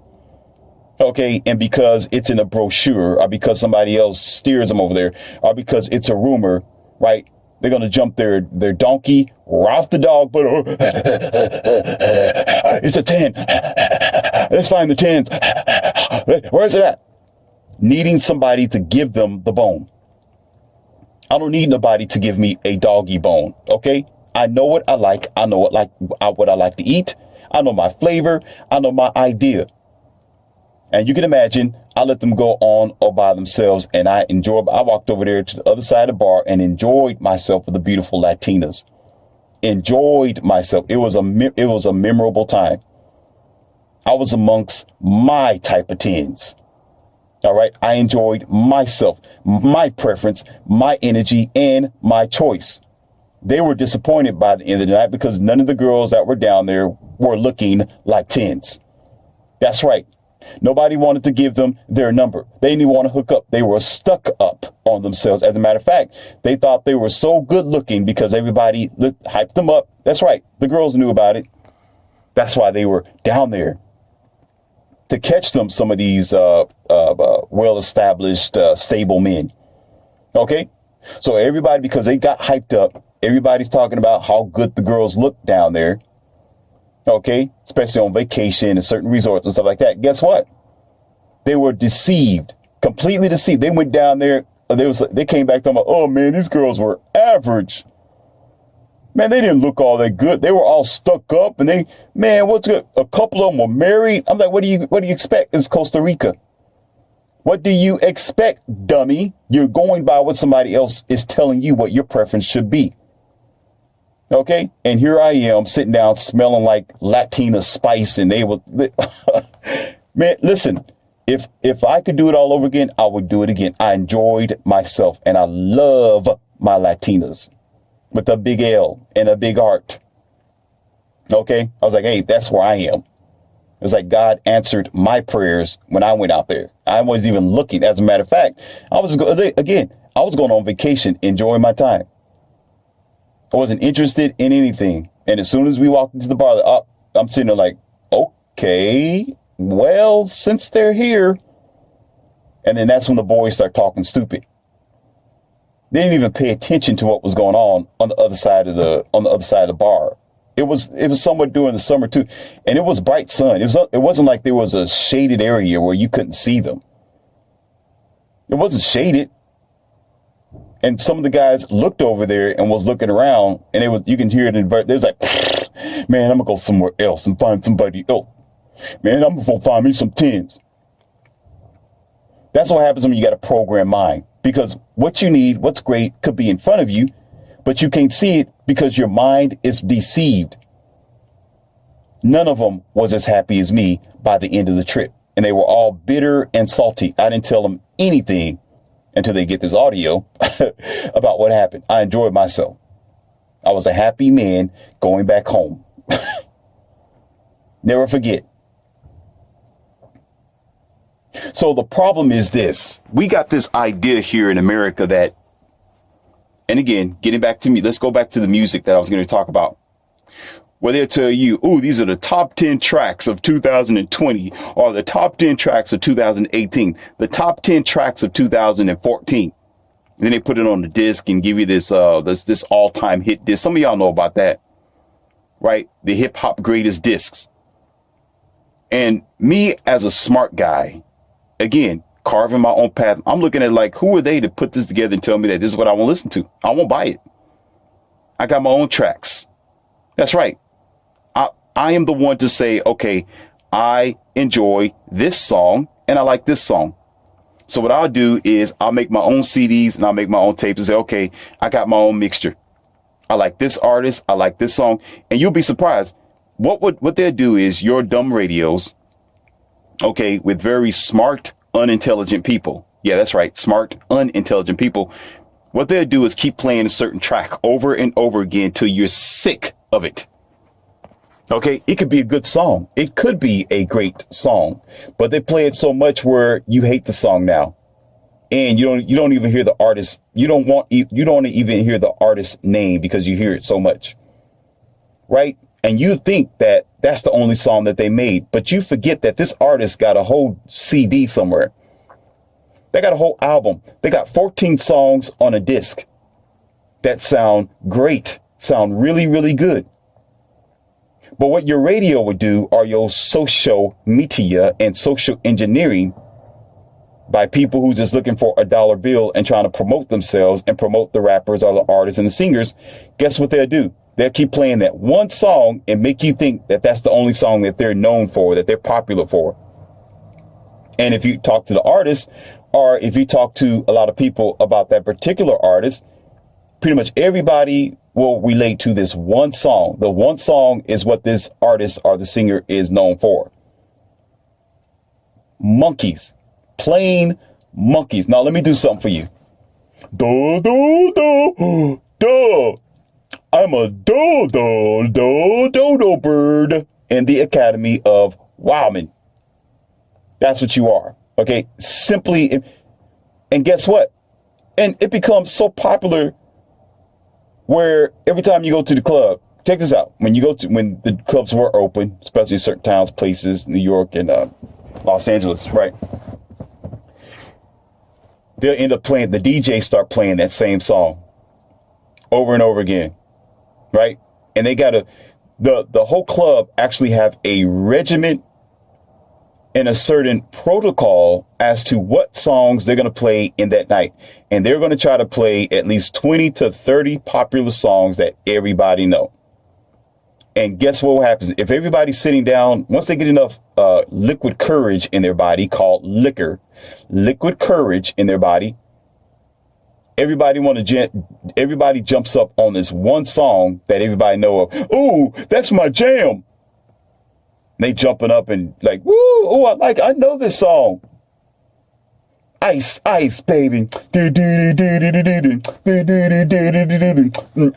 Okay, and because it's in a brochure, or because somebody else steers them over there, or because it's a rumor, right? They're gonna jump their donkey, off the dog, but it's a 10. Let's find the 10s. Where's it at? Needing somebody to give them the bone. I don't need nobody to give me a doggy bone. Okay, I know what I like. I know what I like to eat. I know my flavor. I know my idea. And you can imagine, I let them go on all by themselves, and I walked over there to the other side of the bar and enjoyed myself with the beautiful Latinas. Enjoyed myself. It was a memorable time. I was amongst my type of 10s. All right. I enjoyed myself, my preference, my energy, and my choice. They were disappointed by the end of the night because none of the girls that were down there were looking like 10s. That's right. Nobody wanted to give them their number. They didn't even want to hook up. They were stuck up on themselves. As a matter of fact, they thought they were so good looking because everybody hyped them up. That's right. The girls knew about it. That's why they were down there. To catch them, some of these well-established, stable men. Okay? So everybody, because they got hyped up, everybody's talking about how good the girls look down there. Okay? Especially on vacation and certain resorts and stuff like that. Guess what? They were deceived. Completely deceived. They went down there. They came back talking about, oh, man, these girls were average. Man, they didn't look all that good. They were all stuck up, and what's good? A couple of them were married. I'm like, what do you expect? It's Costa Rica. What do you expect, dummy? You're going by what somebody else is telling you what your preference should be. Okay? And here I am sitting down smelling like Latina spice, and they were, man, listen, if I could do it all over again, I would do it again. I enjoyed myself, and I love my Latinas. With a big L and a big heart. Okay? I was like, hey, that's where I am. It's like God answered my prayers when I went out there. I wasn't even looking. As a matter of fact, I was going on vacation, enjoying my time. I wasn't interested in anything. And as soon as we walked into the bar, I'm sitting there like, okay, well, since they're here. And then that's when the boys start talking stupid. They didn't even pay attention to what was going on the other side of the bar. It was somewhat during the summer too, and it was bright sun. It wasn't like there was a shaded area where you couldn't see them. It wasn't shaded. And some of the guys looked over there and was looking around, and you can hear it in there's like, man, I'm gonna go somewhere else and find somebody else. Man, I'm gonna find me some tins. That's what happens when you got a programmed mind, because what you need, what's great, could be in front of you, but you can't see it because your mind is deceived. None of them was as happy as me by the end of the trip, and they were all bitter and salty. I didn't tell them anything until they get this audio about what happened. I enjoyed myself. I was a happy man going back home. Never forget. So the problem is this. We got this idea here in America that, and again, getting back to me, let's go back to the music that I was going to talk about. Where they'll tell you, oh, these are the top 10 tracks of 2020, or the top 10 tracks of 2018, the top 10 tracks of 2014. And then they put it on the disc and give you this all-time hit disc. Some of y'all know about that, right? The hip hop greatest discs. And me as a smart guy, again, carving my own path, I'm looking at like, who are they to put this together and tell me that this is what I want to listen to? I won't buy it. I got my own tracks. That's right. I am the one to say, okay, I enjoy this song and I like this song. So what I'll do is I'll make my own CDs and I'll make my own tapes and say, okay, I got my own mixture. I like this artist. I like this song. And you'll be surprised. What they'll do is your dumb radios, okay, with very smart, unintelligent people. Yeah, that's right. Smart, unintelligent people. What they'll do is keep playing a certain track over and over again till you're sick of it. Okay, it could be a good song. It could be a great song, but they play it so much where you hate the song now, and you don't even hear the artist. You don't even hear the artist's name because you hear it so much, right? And you think that that's the only song that they made, but you forget that this artist got a whole CD somewhere. They got a whole album. They got 14 songs on a disc that sound great, sound really, really good. But what your radio would do are your social media and social engineering by people who just looking for a dollar bill and trying to promote themselves and promote the rappers or the artists and the singers. Guess what they'll do? They'll keep playing that one song and make you think that that's the only song that they're known for, that they're popular for. And if you talk to the artist, or if you talk to a lot of people about that particular artist, pretty much everybody will relate to this one song. The one song is what this artist or the singer is known for. Monkeys. Plain monkeys. Now let me do something for you. Do, do, do, do. I'm a dodo bird in the Academy of Wildman. That's what you are. Okay. Simply. And guess what? And it becomes so popular where every time you go to the club, check this out. When the clubs were open, especially certain towns, places, New York and Los Angeles, right? They'll end up playing, the DJ start playing that same song over and over again, right? And they got the whole club actually have a regiment and a certain protocol as to what songs they're going to play in that night. And they're going to try to play at least 20 to 30 popular songs that everybody know. And guess what happens? If everybody's sitting down, once they get enough liquid courage in their body, called liquid courage in their body, everybody jumps up on this one song that everybody know of. Ooh, that's my jam. They jumping up and like, woo, ooh, I know this song. Ice, ice, baby.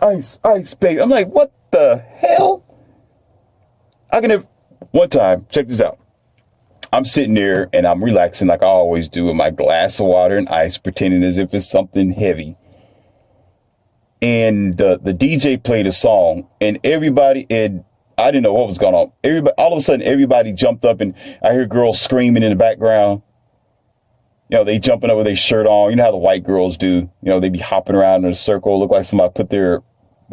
Ice, ice, baby. I'm like, what the hell? One time, check this out. I'm sitting there and I'm relaxing like I always do with my glass of water and ice, pretending as if it's something heavy. And the DJ played a song and I didn't know what was going on. All of a sudden, everybody jumped up and I hear girls screaming in the background. You know, they jumping up with their shirt on. You know how the white girls do. You know, they be hopping around in a circle, look like somebody put their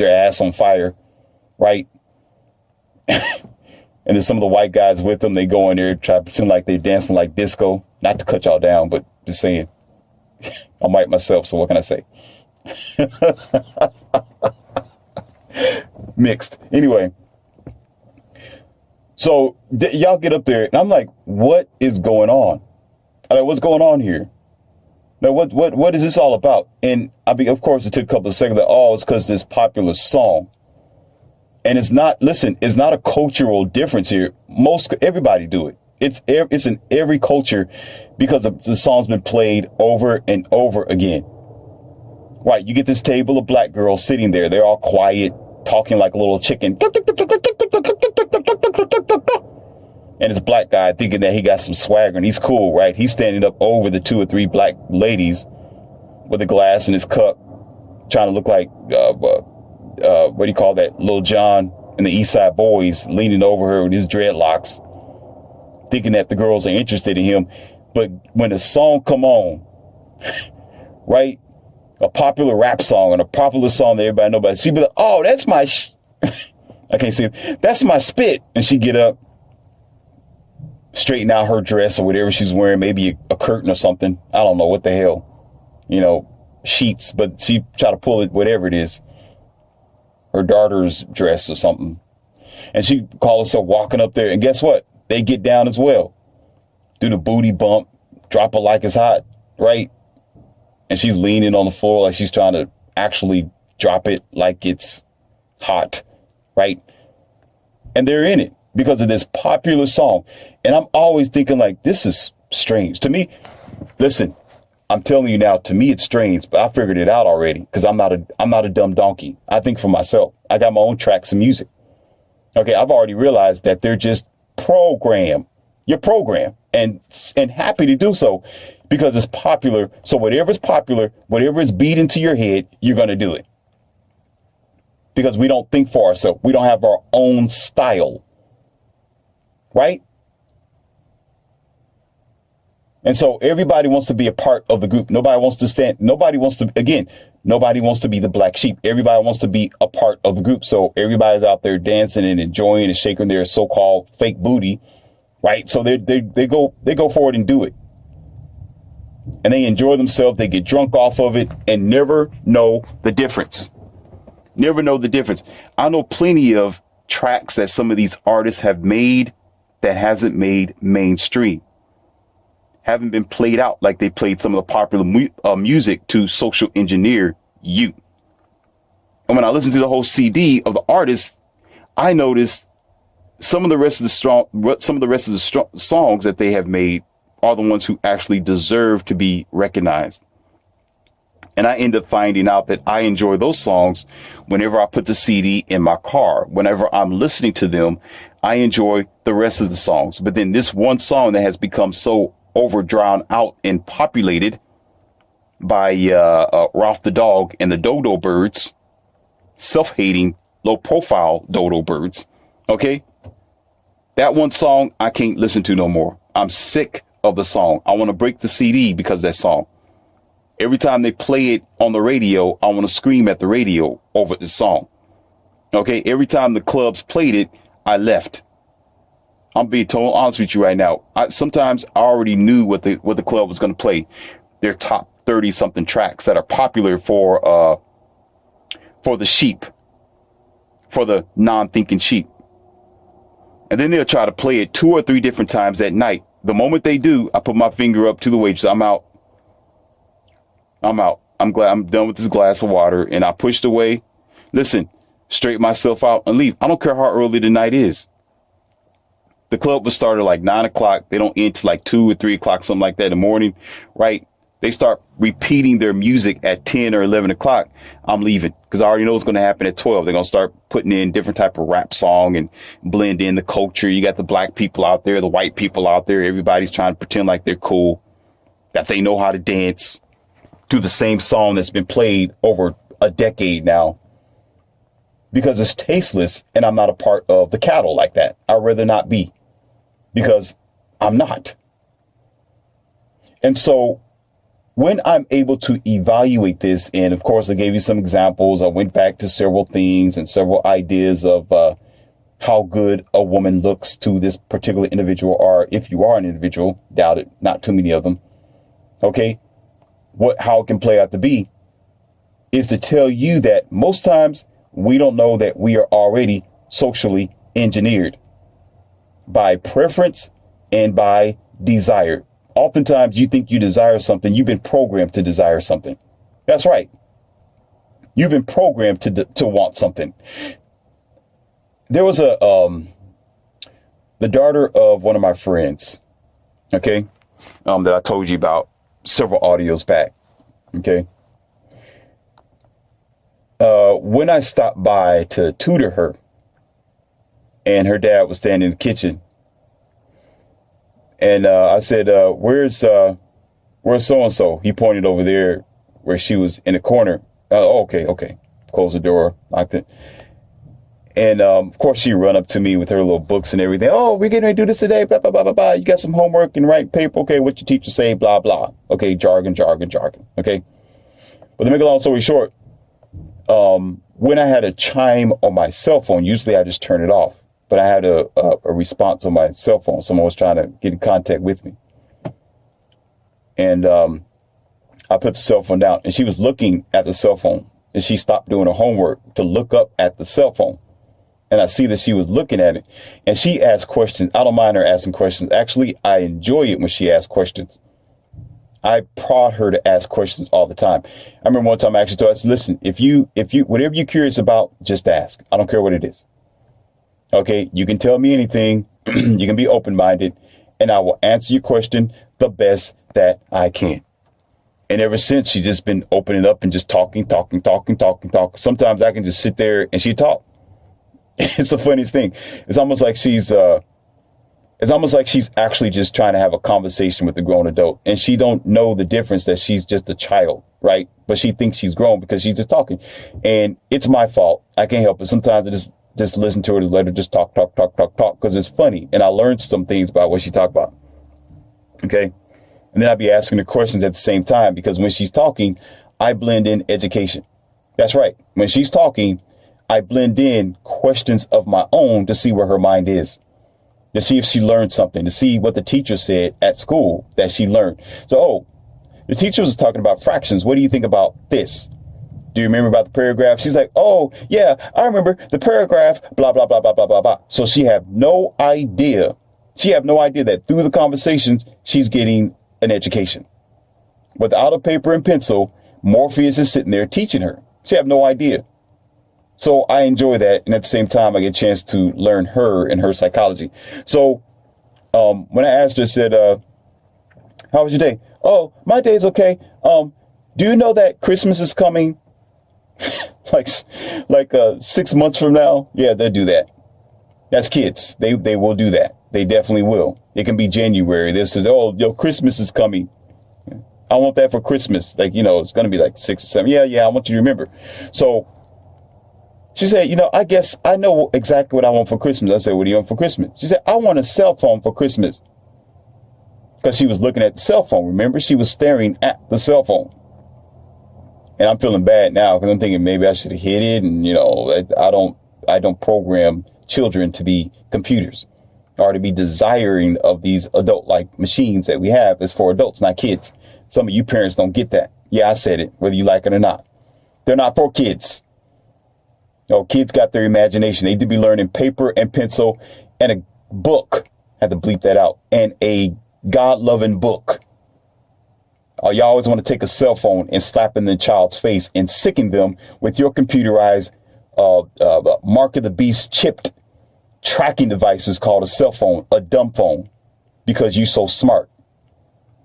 ass on fire, right? And then some of the white guys with them, they go in there, try to pretend like they're dancing like disco. Not to cut y'all down, but just saying. I'm white myself, so what can I say? Mixed. Anyway. So y'all get up there, and I'm like, what is going on? I'm like, what's going on here? Now, what is this all about? And of course, it took a couple of seconds. Like, oh, it's because this popular song. And it's not, listen, it's not a cultural difference here. Everybody do it. It's in every culture because the song's been played over and over again. Right. You get this table of black girls sitting there. They're all quiet, talking like a little chicken. And this black guy thinking that he got some swagger and he's cool, right? He's standing up over the 2 or 3 black ladies with a glass in his cup, trying to look like, what do you call that? Lil Jon and the East Side Boys, leaning over her with his dreadlocks, thinking that the girls are interested in him. But when the song come on, right? A popular rap song and a popular song that everybody knows about, she'd be like, oh, that's my, I can't say it. That's my spit. And she'd get up, straighten out her dress or whatever she's wearing, maybe a curtain or something. I don't know what the hell, you know, sheets, but she try to pull it, whatever it is, her daughter's dress or something. And she call herself walking up there. And guess what? They get down as well. Do the booty bump, drop her like it's hot, right? And she's leaning on the floor like she's trying to actually drop it like it's hot, right? And they're in it because of this popular song. And I'm always thinking like, this is strange. To me, listen, I'm telling you now, to me, it's strange, but I figured it out already because I'm not a dumb donkey. I think for myself. I got my own tracks of music. Okay, I've already realized that they're just programmed. You're programmed and happy to do so because it's popular. So whatever is popular, whatever is beat into your head, you're going to do it. Because we don't think for ourselves. We don't have our own style. Right? And so everybody wants to be a part of the group. Nobody wants to be the black sheep. Everybody wants to be a part of the group. So everybody's out there dancing and enjoying and shaking their so-called fake booty. Right. So they go forward and do it. And they enjoy themselves. They get drunk off of it and never know the difference. Never know the difference. I know plenty of tracks that some of these artists have made that hasn't made mainstream. Haven't been played out like they played some of the popular music to social engineer you. And when I listened to the whole CD of the artist, I noticed some of the rest of the songs that they have made are the ones who actually deserve to be recognized. And I end up finding out that I enjoy those songs whenever I put the CD in my car. Whenever I'm listening to them, I enjoy the rest of the songs. But then this one song that has become so overdrowned out and populated by Ralph the Dog and the Dodo Birds, self-hating, low-profile Dodo Birds. Okay? That one song I can't listen to no more. I'm sick of the song. I want to break the CD because of that song. Every time they play it on the radio, I want to scream at the radio over the song. Okay? Every time the clubs played it, I left. I'm being totally honest with you right now. Sometimes I already knew what the club was going to play. Their top 30 something tracks that are popular for the sheep, for the non-thinking sheep. And then they'll try to play it 2 or 3 different times at night. The moment they do, I put my finger up to the waitress. I'm out. I'm glad I'm done with this glass of water. And I pushed away. Listen, straighten myself out and leave. I don't care how early the night is. The club was started like 9 o'clock. They don't end till like 2 or 3 o'clock, something like that in the morning, right? They start repeating their music at 10 or 11 o'clock. I'm leaving because I already know what's going to happen at 12. They're going to start putting in different type of rap song and blend in the culture. You got the black people out there, the white people out there. Everybody's trying to pretend like they're cool, that they know how to dance to the same song that's been played over a decade now. Because it's tasteless and I'm not a part of the cattle like that. I'd rather not be because I'm not. And so when I'm able to evaluate this, and of course, I gave you some examples. I went back to several things and several ideas of how good a woman looks to this particular individual, or if you are an individual, doubt it, not too many of them. Okay. How it can play out to be is to tell you that most times we don't know that we are already socially engineered by preference and by desire. Oftentimes you think you desire something. You've been programmed to desire something. That's right. You've been programmed to want something. There was the daughter of one of my friends, okay, that I told you about several audios back. Okay. When I stopped by to tutor her, and her dad was standing in the kitchen, and I said, where's so-and-so? He pointed over there where she was in the corner. Okay. Closed the door, locked it. And of course, she run up to me with her little books and everything. Oh, we're getting ready to do this today. Blah, blah, blah, blah, blah. You got some homework and write paper. Okay, what your teacher say, blah, blah. Okay, jargon. Okay. But to make a long story short, when I had a chime on my cell phone, usually I just turn it off. But I had a response on my cell phone. Someone was trying to get in contact with me. And I put the cell phone down, and she was looking at the cell phone, and she stopped doing her homework to look up at the cell phone. And I see that she was looking at it, and she asked questions. I don't mind her asking questions. Actually, I enjoy it when she asks questions. I prod her to ask questions all the time. I remember one time I actually told her, I said, listen, if you, whatever you're curious about, just ask. I don't care what it is. Okay. You can tell me anything. You can be open-minded, and I will answer your question the best that I can. And ever since, she's just been opening up and just talking. Sometimes I can just sit there and she talk. It's the funniest thing. It's almost like she's actually just trying to have a conversation with a grown adult, and she don't know the difference that she's just a child, right? But she thinks she's grown because she's just talking, and it's my fault. I can't help it. Sometimes I just listen to her, just let her just talk, because it's funny, and I learned some things about what she talked about. Okay, and then I'd be asking her questions at the same time, because when she's talking, I blend in education. That's right. When she's talking, I blend in questions of my own to see where her mind is, to see if she learned something, to see what the teacher said at school that she learned. So, the teacher was talking about fractions. What do you think about this? Do you remember about the paragraph? She's like, oh, yeah, I remember the paragraph, blah, blah, blah, blah, blah, blah, blah. So she had no idea. She had no idea that through the conversations, she's getting an education. Without a paper and pencil, Morpheus is sitting there teaching her. She had no idea. So I enjoy that. And at the same time, I get a chance to learn her and her psychology. So when I asked her, I said, how was your day? Oh, my day's okay. Do you know that Christmas is coming like 6 months from now? Yeah, they'll do that. That's kids. They will do that. They definitely will. It can be January. This is, Christmas is coming. I want that for Christmas. It's going to be like 6 or 7. Yeah. I want you to remember. So she said, I guess I know exactly what I want for Christmas. I said, what do you want for Christmas? She said, I want a cell phone for Christmas. Because she was looking at the cell phone. Remember, she was staring at the cell phone. And I'm feeling bad now because I'm thinking maybe I should have hit it. And, I don't program children to be computers or to be desiring of these adult-like machines that we have. It's for adults, not kids. Some of you parents don't get that. Yeah, I said it, whether you like it or not. They're not for kids. Kids got their imagination. They need to be learning paper and pencil and a book. I had to bleep that out. And a God-loving book. You always want to take a cell phone and slap in the child's face and sicken them with your computerized Mark of the Beast chipped tracking devices called a cell phone, a dumb phone, because you're so smart.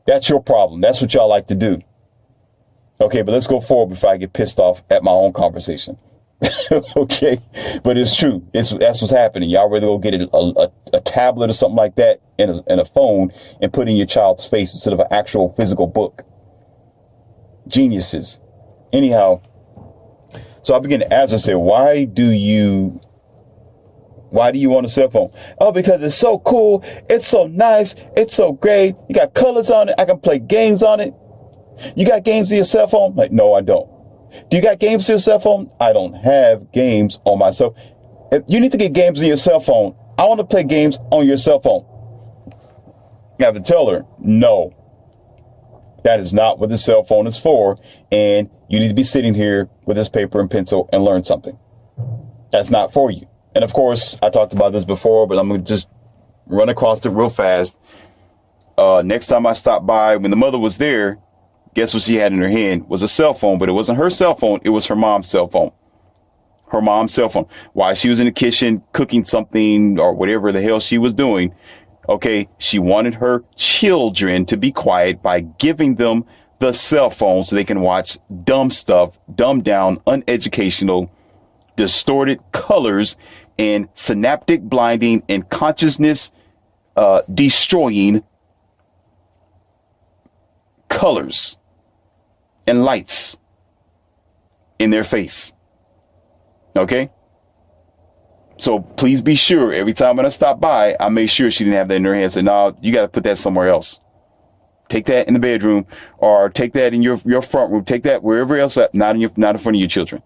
That's your problem. That's what y'all like to do. Okay, but let's go forward before I get pissed off at my own conversation. Okay, but it's true. That's what's happening. Y'all rather go get a tablet or something like that and a phone and put in your child's face instead of an actual physical book. Geniuses. Anyhow, so I begin to ask her, say, why do you want a cell phone? Oh, because it's so cool. It's so nice. It's so great. You got colors on it. I can play games on it. You got games on your cell phone? Like, no, I don't. Do you got games on your cell phone? I don't have games on my cell. If you need to get games on your cell phone, I want to play games on your cell phone. You have to tell her, no, that is not what the cell phone is for. And you need to be sitting here with this paper and pencil and learn something. That's not for you. And of course, I talked about this before, but I'm going to just run across it real fast. Next time I stopped by, when the mother was there, guess what she had in her hand was a cell phone, but it wasn't her cell phone. It was her mom's cell phone. Her mom's cell phone. While she was in the kitchen cooking something or whatever the hell she was doing. Okay. She wanted her children to be quiet by giving them the cell phone so they can watch dumb stuff, dumbed down, uneducational, distorted colors and synaptic blinding and consciousness destroying colors and lights in their face. Okay? So please be sure every time when I stop by, I make sure she didn't have that in her hand. So no, you got to put that somewhere else. Take that in the bedroom or take that in your front room. Take that wherever else, not in front of your children.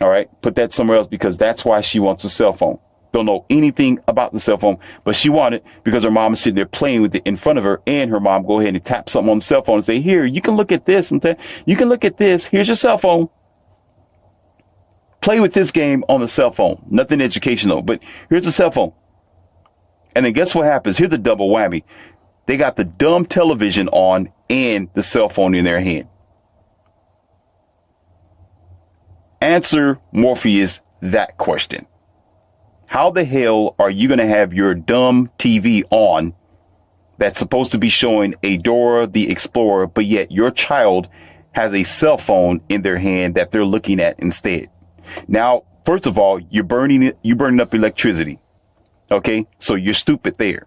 All right. Put that somewhere else because that's why she wants a cell phone. Don't know anything about the cell phone, but she wanted because her mom is sitting there playing with it in front of her, and her mom go ahead and tap something on the cell phone and say, here, you can look at this and you can look at this. Here's your cell phone. Play with this game on the cell phone. Nothing educational, but here's the cell phone. And then guess what happens? Here's the double whammy. They got the dumb television on and the cell phone in their hand. Answer, Morpheus, that question. How the hell are you going to have your dumb TV on that's supposed to be showing a Dora the Explorer, but yet your child has a cell phone in their hand that they're looking at instead? Now, first of all, you're burning up electricity. OK, so you're stupid there.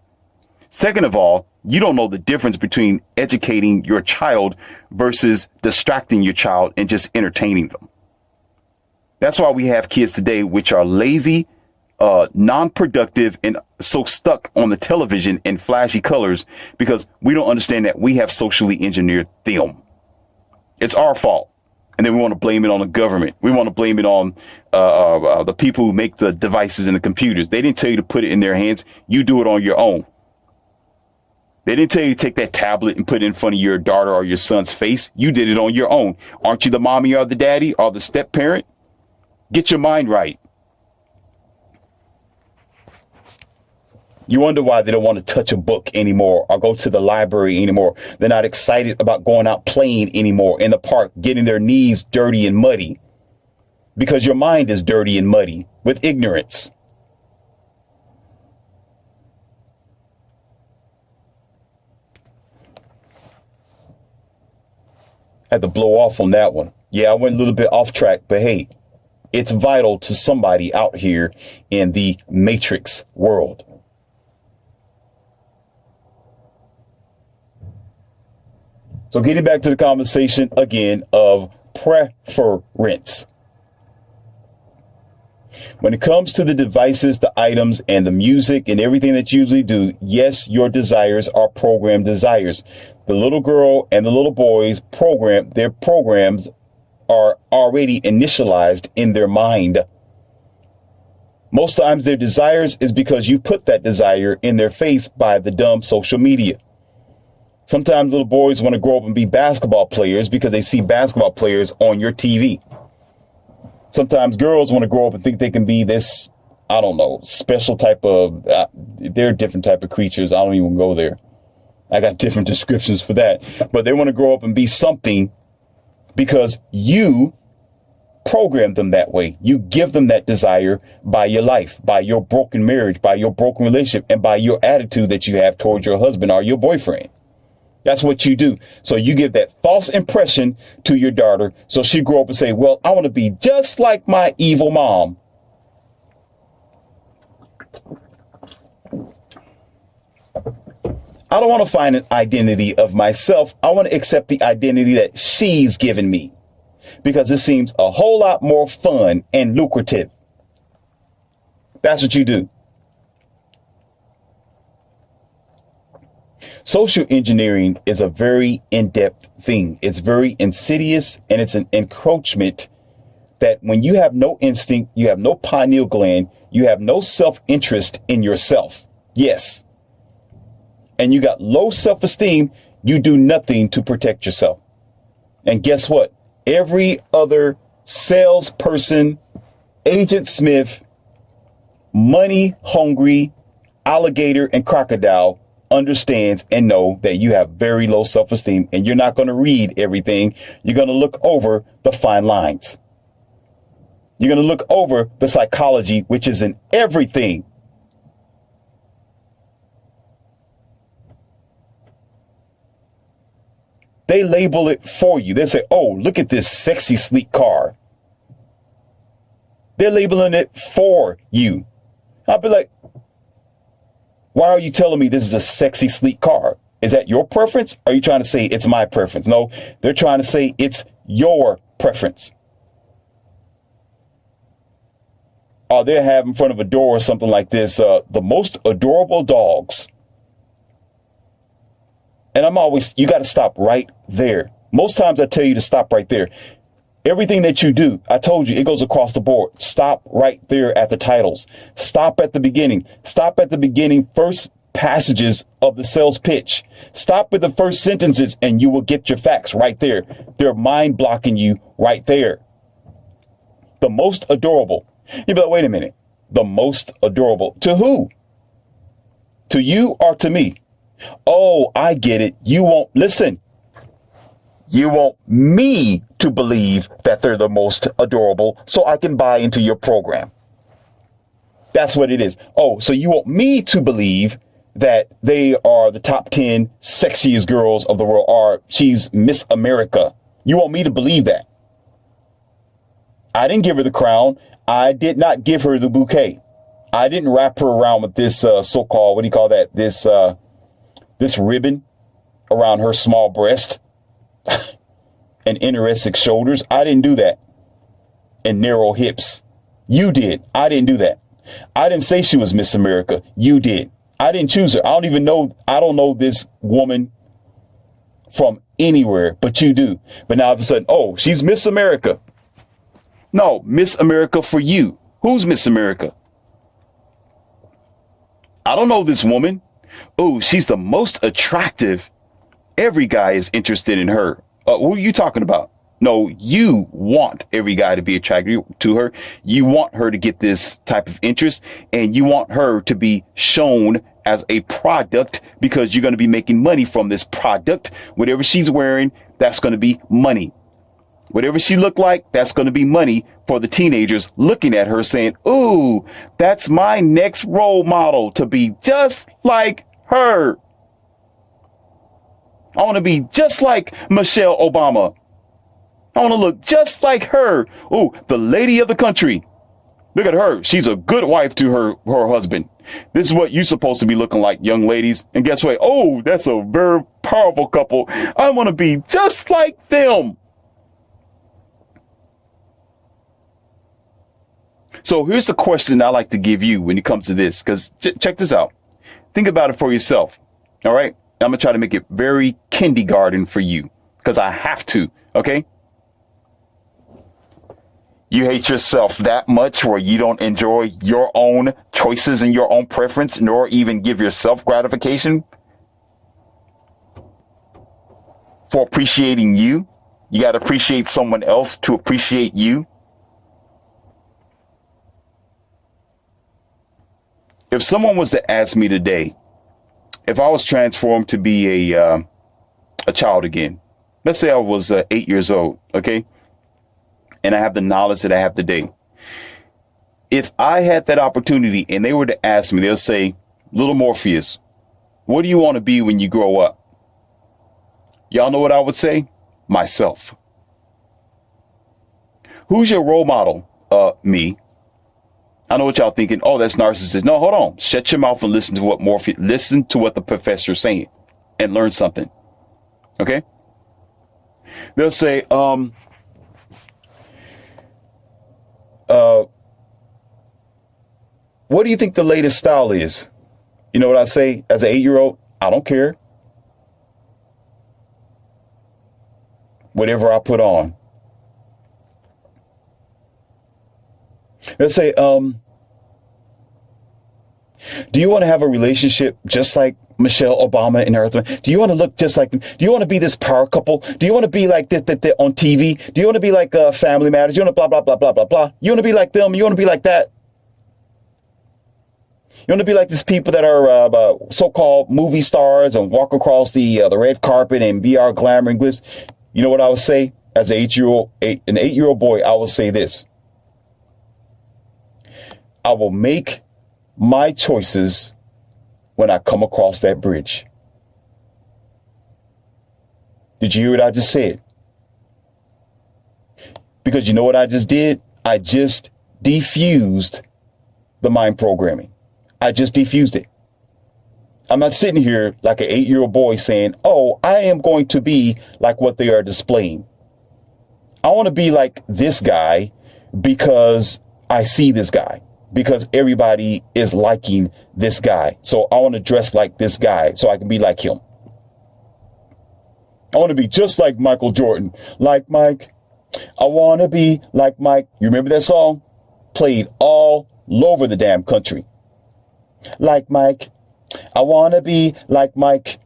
Second of all, you don't know the difference between educating your child versus distracting your child and just entertaining them. That's why we have kids today which are lazy, non-productive, and so stuck on the television and flashy colors because we don't understand that we have socially engineered them. It's our fault. And then we want to blame it on the government. We want to blame it on the people who make the devices and the computers. They didn't tell you to put it in their hands. You do it on your own. They didn't tell you to take that tablet and put it in front of your daughter or your son's face. You did it on your own. Aren't you the mommy or the daddy or the step parent? Get your mind right. You wonder why they don't want to touch a book anymore or go to the library anymore. They're not excited about going out playing anymore in the park, getting their knees dirty and muddy because your mind is dirty and muddy with ignorance. Had to blow off on that one. Yeah, I went a little bit off track, but hey, it's vital to somebody out here in the Matrix world. So getting back to the conversation again of preference. When it comes to the devices, the items, and the music and everything that you usually do, yes, your desires are programmed desires. The little girl and the little boys their programs are already initialized in their mind. Most times their desires is because you put that desire in their face by the dumb social media. Sometimes little boys want to grow up and be basketball players because they see basketball players on your TV. Sometimes girls want to grow up and think they can be this, I don't know, special type of, they're different type of creatures. I don't even go there. I got different descriptions for that. But they want to grow up and be something because you program them that way. You give them that desire by your life, by your broken marriage, by your broken relationship, and by your attitude that you have towards your husband or your boyfriend. That's what you do. So you give that false impression to your daughter. So she grow up and say, well, I want to be just like my evil mom. I don't want to find an identity of myself. I want to accept the identity that she's given me because it seems a whole lot more fun and lucrative. That's what you do. Social engineering is a very in-depth thing. It's very insidious, and it's an encroachment that when you have no instinct, you have no pineal gland, you have no self-interest in yourself. Yes. And you got low self-esteem, you do nothing to protect yourself. And guess what? Every other salesperson, Agent Smith, money hungry alligator and crocodile understands and know that you have very low self-esteem, and you're not going to read everything. You're going to look over the fine lines. You're going to look over the psychology, which is in everything. They label it for you. They say, oh, look at this sexy, sleek car. They're labeling it for you. I'll be like, why are you telling me this is a sexy, sleek car? Is that your preference? Are you trying to say it's my preference? No, they're trying to say it's your preference. Or they have in front of a door or something like this, the most adorable dogs. And I'm always, you got to stop right there. Most times I tell you to stop right there. Everything that you do, I told you, it goes across the board. Stop right there at the titles. Stop at the beginning. Stop at the beginning, first passages of the sales pitch. Stop with the first sentences and you will get your facts right there. They're mind blocking you right there. The most adorable. You'll be like, wait a minute. The most adorable. To who? To you or to me? Oh, I get it. You won't listen. You want me to believe that they're the most adorable so I can buy into your program. That's what it is. Oh, so you want me to believe that they are the top 10 sexiest girls of the world, or she's Miss America. You want me to believe that. I didn't give her the crown. I did not give her the bouquet. I didn't wrap her around with this so-called, what do you call that? This ribbon around her small breast and anorexic shoulders. I didn't do that. And narrow hips. You did. I didn't do that. I didn't say she was Miss America. You did. I didn't choose her. I don't know this woman from anywhere, but you do. But now all of a sudden, oh, she's Miss America. No, Miss America for you. Who's Miss America? I don't know this woman. Oh, she's the most attractive. Every guy is interested in her. Who are you talking about? No, you want every guy to be attracted to her. You want her to get this type of interest, and you want her to be shown as a product because you're going to be making money from this product. Whatever she's wearing, that's going to be money. Whatever she looked like, that's going to be money for the teenagers looking at her saying, ooh, that's my next role model, to be just like her. I want to be just like Michelle Obama. I want to look just like her. Ooh, the lady of the country. Look at her. She's a good wife to her husband. This is what you're supposed to be looking like, young ladies. And guess what? Oh, that's a very powerful couple. I want to be just like them. So here's the question I like to give you when it comes to this, because check this out. Think about it for yourself. All right. I'm going to try to make it very kindergarten for you because I have to. OK. You hate yourself that much where you don't enjoy your own choices and your own preference, nor even give yourself gratification for appreciating you. You got to appreciate someone else to appreciate you. If someone was to ask me today, if I was transformed to be a child again, let's say I was 8 years old, okay, and I have the knowledge that I have today. If I had that opportunity and they were to ask me, they'll say, little Morpheus, what do you want to be when you grow up? Y'all know what I would say? Myself. Who's your role model? Me. I know what y'all thinking. Oh, that's narcissist. No, hold on. Shut your mouth and listen to what the professor's saying and learn something. Okay? They'll say, what do you think the latest style is? You know what I say as an 8-year-old? I don't care. whatever I put on. Let's say, do you want to have a relationship just like Michelle Obama and her husband? Do you want to look just like them? Do you want to be this power couple? Do you want to be like this on TV? Do you want to be like Family Matters? You want to blah, blah, blah, blah, blah, blah. You want to be like them? You want to be like that? You want to be like these people that are so-called movie stars and walk across the red carpet and be our glamour and glitz? You know what I would say? As an eight-year-old boy, I will say this. I will make my choices when I come across that bridge. Did you hear what I just said? Because you know what I just did? I just defused the mind programming. I just defused it. I'm not sitting here like an 8-year-old boy saying, oh, I am going to be like what they are displaying. I want to be like this guy because I see this guy, because everybody is liking this guy. So I want to dress like this guy so I can be like him. I want to be just like Michael Jordan, like Mike. I want to be like Mike. You remember that song? Played all over the damn country. Like Mike. I want to be like Mike.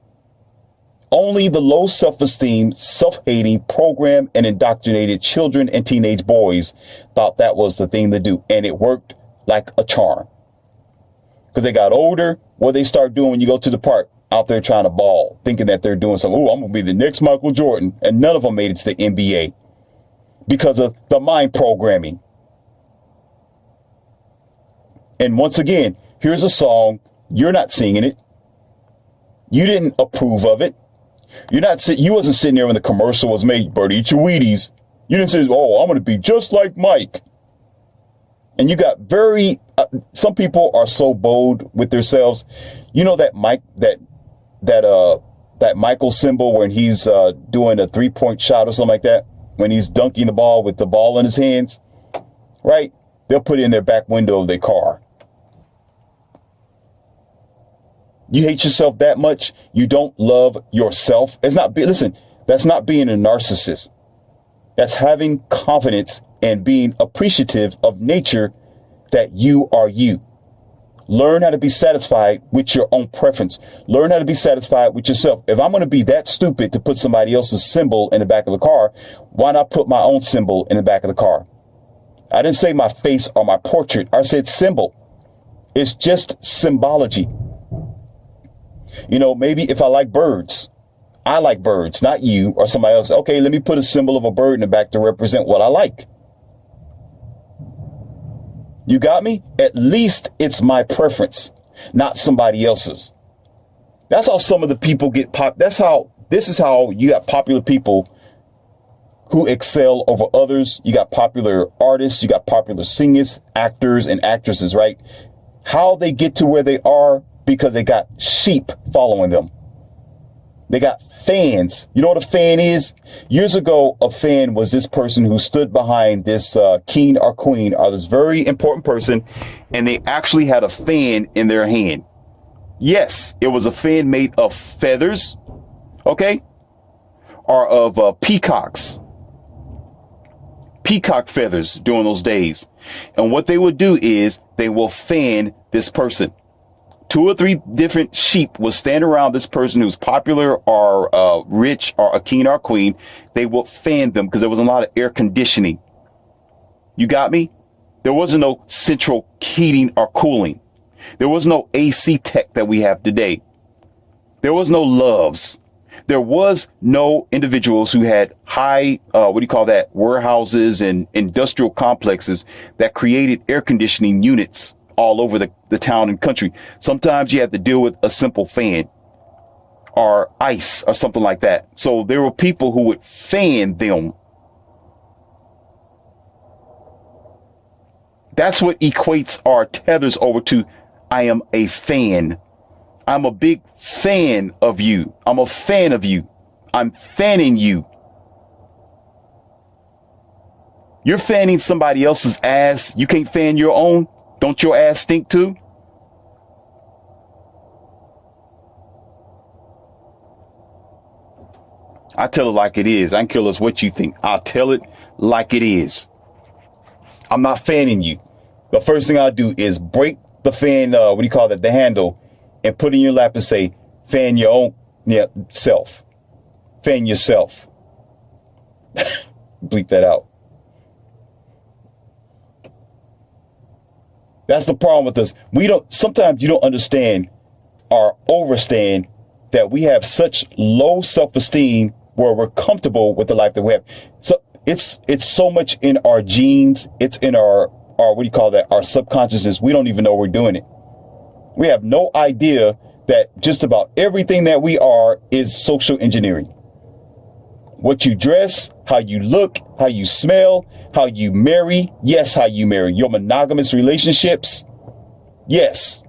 Only the low self-esteem, self-hating, programmed and indoctrinated children and teenage boys thought that was the thing to do. And it worked like a charm. Because they got older, what they start doing when you go to the park, out there trying to ball, thinking that they're doing something. Oh, I'm going to be the next Michael Jordan. And none of them made it to the NBA because of the mind programming. And once again, here's a song. You're not singing it. You didn't approve of it. You wasn't sitting there when the commercial was made. Bird, eat your Wheaties. You didn't say, oh, I'm going to be just like Mike. And you got some people are so bold with themselves. You know that that Michael symbol when he's doing a 3-point shot or something like that, when he's dunking the ball with the ball in his hands, right? They'll put it in their back window of their car. You hate yourself that much. You don't love yourself. Listen, that's not being a narcissist. That's having confidence and being appreciative of nature that you are you. Learn how to be satisfied with your own preference. Learn how to be satisfied with yourself. If I'm going to be that stupid to put somebody else's symbol in the back of the car, why not put my own symbol in the back of the car? I didn't say my face or my portrait. I said symbol. It's just symbology. You know, maybe if I like birds, not you or somebody else. Okay, let me put a symbol of a bird in the back to represent what I like. You got me? At least it's my preference, not somebody else's. That's how some of the people get this is how you got popular people who excel over others. You got popular artists, you got popular singers, actors, and actresses, right? How they get to where they are because they got sheep following them. They got fans. You know what a fan is? Years ago, a fan was this person who stood behind this king or queen or this very important person, and they actually had a fan in their hand. Yes, it was a fan made of feathers, okay, or of peacocks. Peacock feathers during those days. And what they would do is they will fan this person. 2 or 3 different sheep will stand around this person who's popular or rich or a king or a queen. They will fan them because there was a lot of air conditioning. You got me? There wasn't no central heating or cooling. There was no AC tech that we have today. There was no Loves. There was no individuals who had high, warehouses and industrial complexes that created air conditioning units all over the town and country. Sometimes you had to deal with a simple fan or ice or something like that. So there were people who would fan them. That's what equates or tethers over to I am a fan. I'm a big fan of you. I'm a fan of you. I'm fanning you. You're fanning somebody else's ass. You can't fan your own. Don't your ass stink too? I tell it like it is. I don't care what you think. I'll tell it like it is. I'm not fanning you. The first thing I'll do is break the fan, the handle, and put it in your lap and say, fan your own self. Fan yourself. Bleep that out. That's the problem with us. Sometimes you don't understand or overstand that we have such low self-esteem where we're comfortable with the life that we have. So it's so much in our genes. It's in our our subconsciousness. We don't even know we're doing it. We have no idea that just about everything that we are is social engineering. What you dress, how you look, how you smell, how you marry. Yes, how you marry. Your monogamous relationships. Yes.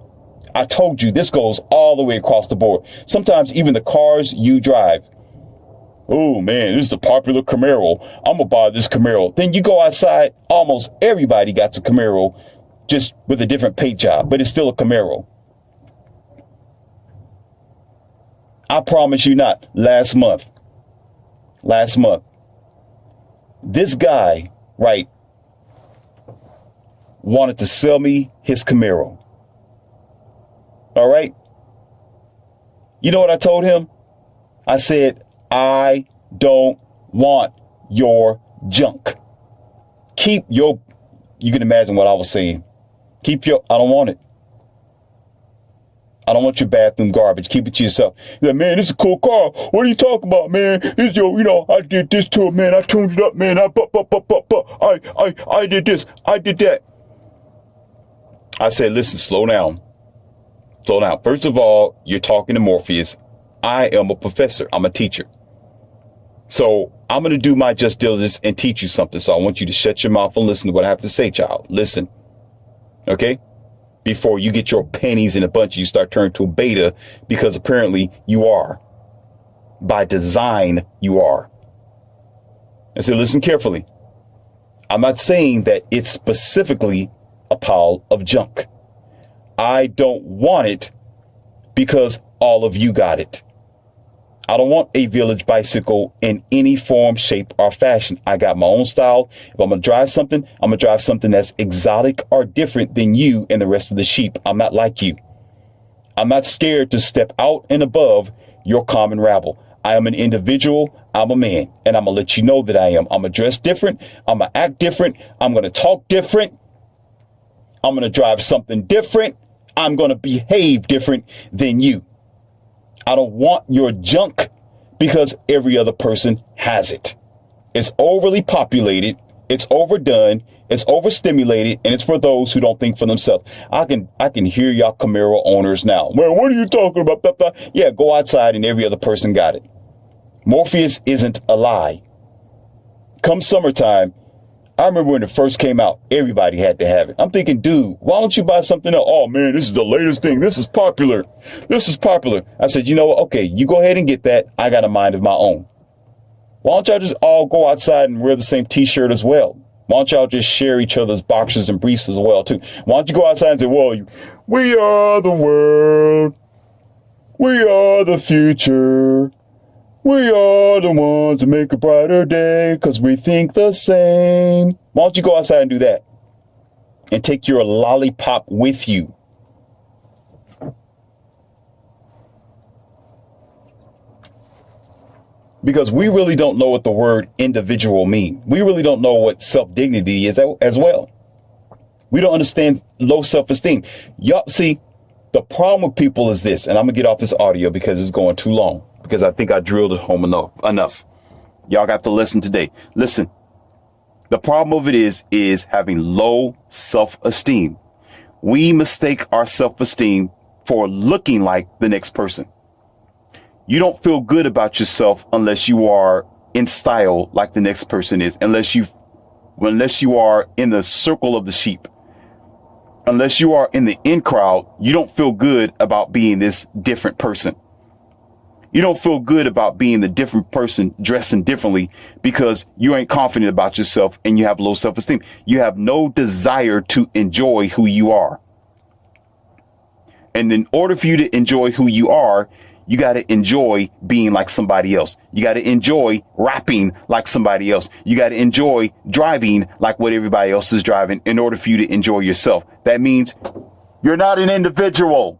I told you this goes all the way across the board. Sometimes even the cars you drive. Oh man, this is a popular Camaro. I'm gonna buy this Camaro. Then you go outside, almost everybody got a Camaro, just with a different paint job, but it's still a Camaro. I promise you not. Last month, this guy, right, wanted to sell me his Camaro. All right. You know what I told him? I said, I don't want your junk. You can imagine what I was saying. I don't want it. I don't want your bathroom garbage. Keep it to yourself. He's like, man, this is a cool car. What are you talking about, man? It's I did this to it, man. I tuned it up, man. I did this. I did that. I said, listen, slow down. Slow down. First of all, you're talking to Morpheus. I am a professor. I'm a teacher. So I'm going to do my just diligence and teach you something. So I want you to shut your mouth and listen to what I have to say, child. Listen. Okay? Before you get your panties in a bunch, you start turning to a beta, because apparently you are. By design, you are. And so listen carefully. I'm not saying that it's specifically a pile of junk. I don't want it because all of you got it. I don't want a Village bicycle in any form, shape, or fashion. I got my own style. If I'm going to drive something, I'm going to drive something that's exotic or different than you and the rest of the sheep. I'm not like you. I'm not scared to step out and above your common rabble. I am an individual. I'm a man, and I'm going to let you know that I am. I'm going to dress different. I'm going to act different. I'm going to talk different. I'm going to drive something different. I'm going to behave different than you. I don't want your junk because every other person has it. It's overly populated. It's overdone. It's overstimulated. And it's for those who don't think for themselves. I can hear y'all Camaro owners now. Man, what are you talking about? Blah, blah. Yeah, go outside and every other person got it. Morpheus isn't a lie. Come summertime, I remember when it first came out, everybody had to have it. I'm thinking, dude, why don't you buy something else? Oh, man, this is the latest thing. This is popular. This is popular. I said, you know what? Okay, you go ahead and get that. I got a mind of my own. Why don't y'all just all go outside and wear the same T-shirt as well? Why don't y'all just share each other's boxers and briefs as well, too? Why don't you go outside and say, well, we are the world. We are the future. We are the ones that make a brighter day because we think the same. Why don't you go outside and do that? And take your lollipop with you. Because we really don't know what the word individual means. We really don't know what self-dignity is as well. We don't understand low self-esteem. Y'all see, the problem with people is this, and I'm going to get off this audio because it's going too long. Because I think I drilled it home enough. Y'all got to listen today. Listen, the problem of it is having low self-esteem. We mistake our self-esteem for looking like the next person. You don't feel good about yourself unless you are in style like the next person is. Unless you are in the circle of the sheep. Unless you are in the in crowd, you don't feel good about being this different person. You don't feel good about being the different person dressing differently because you ain't confident about yourself and you have low self-esteem. You have no desire to enjoy who you are. And in order for you to enjoy who you are, You got to enjoy being like somebody else. You got to enjoy rapping like somebody else. You got to enjoy driving like what everybody else is driving in order for you to enjoy yourself. That means you're not an individual.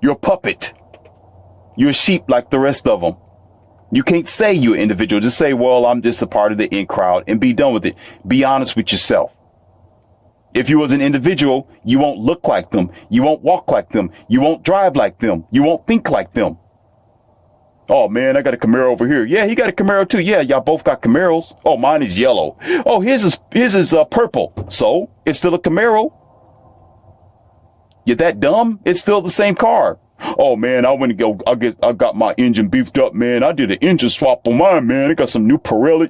You're a puppet. You're a sheep like the rest of them. You can't say you're an individual. Just say, well, I'm just a part of the in crowd, and be done with it. Be honest with yourself. If you was an individual, you won't look like them. You won't walk like them. You won't drive like them. You won't think like them. Oh man, I got a Camaro over here. Yeah, he got a Camaro too. Yeah, y'all both got Camaros. Oh, mine is yellow. Oh, his is purple. So it's still a Camaro. You're that dumb? It's still the same car. Oh man, I got my engine beefed up, man. I did an engine swap on mine, man. I got some new Pirelli.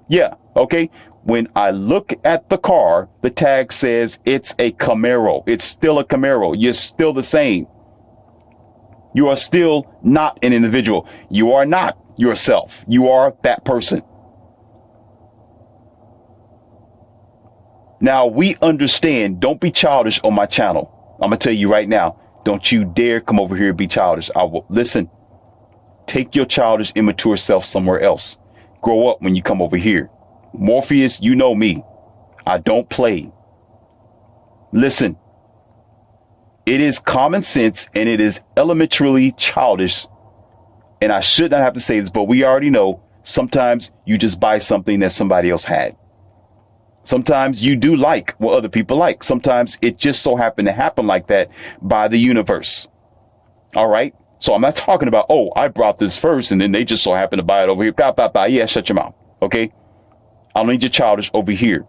Yeah. Okay. When I look at the car, the tag says it's a Camaro. It's still a Camaro. You're still the same. You are still not an individual. You are not yourself. You are that person. Now we understand. Don't be childish on my channel. I'm going to tell you right now. Don't you dare come over here and be childish. I will listen. Take your childish, immature self somewhere else. Grow up when you come over here. Morpheus, you know me. I don't play. Listen. It is common sense and it is elementarily childish. And I should not have to say this, but we already know sometimes you just buy something that somebody else had. Sometimes you do like what other people like. Sometimes it just so happened to happen like that by the universe. All right. So I'm not talking about, oh, I brought this first and then they just so happen to buy it over here. Yeah, shut your mouth. OK, I don't need your childish over here.